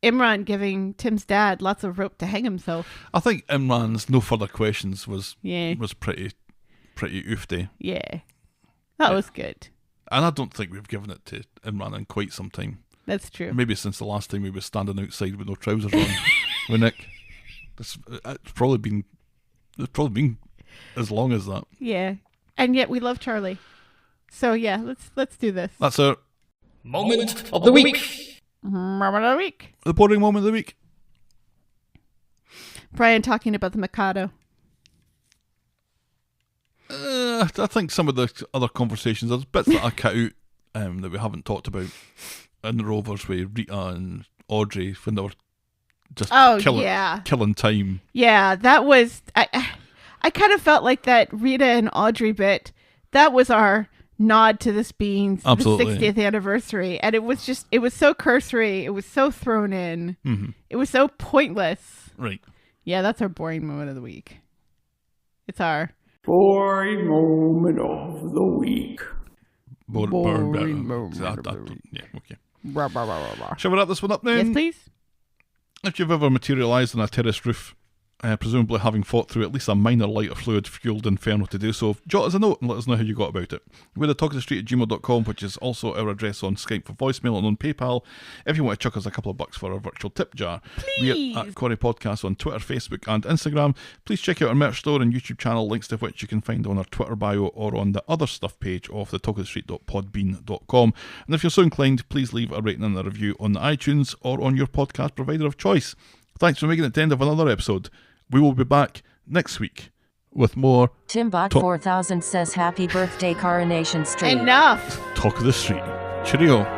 Imran giving Tim's dad lots of rope to hang himself.
I think Imran's no further questions was
Yeah.
pretty oofty.
Yeah. That was good.
And I don't think we've given it to Imran in quite some time.
That's true.
Maybe since the last time we were standing outside with no trousers on with Nick. It's probably been as long as that.
Yeah. And yet we love Charlie. So yeah, let's do this.
That's our
Moment of the week.
Moment of the week.
the boring moment of the week.
Brian talking about the Mikado.
I think some of the other conversations, there's bits that I cut out that we haven't talked about in the Rovers with Rita and Audrey when they were just killing time.
Yeah, that was I kind of felt like that Rita and Audrey bit. That was our nod to this being
Absolutely.
the 60th anniversary, and it was so cursory. It was so thrown in.
Mm-hmm.
It was so pointless.
Right.
Yeah, that's our boring moment of the week. It's our
Boring moment of the week.
Boring moment of the week.
Yeah, okay.
Rah, rah, rah, rah, rah.
Shall we wrap this one up then?
Yes, please.
If you've ever materialised on a terrace roof presumably having fought through at least a minor lighter fluid-fueled inferno to do so. Jot us a note and let us know how you got about it. We're at talkofthestreet@gmail.com, which is also our address on Skype for voicemail and on PayPal. If you want to chuck us a couple of bucks for our virtual tip jar,
Please.
we're at Corrie Podcast on Twitter, Facebook and Instagram. Please check out our merch store and YouTube channel, links to which you can find on our Twitter bio or on the other stuff page of the talkofthestreet.podbean.com. And if you're so inclined, please leave a rating and a review on the iTunes or on your podcast provider of choice. Thanks for making it to the end of another episode. We will be back next week with more
Timbot 4000 says happy birthday Coronation Street.
Enough.
Talk of the Street. Cheerio.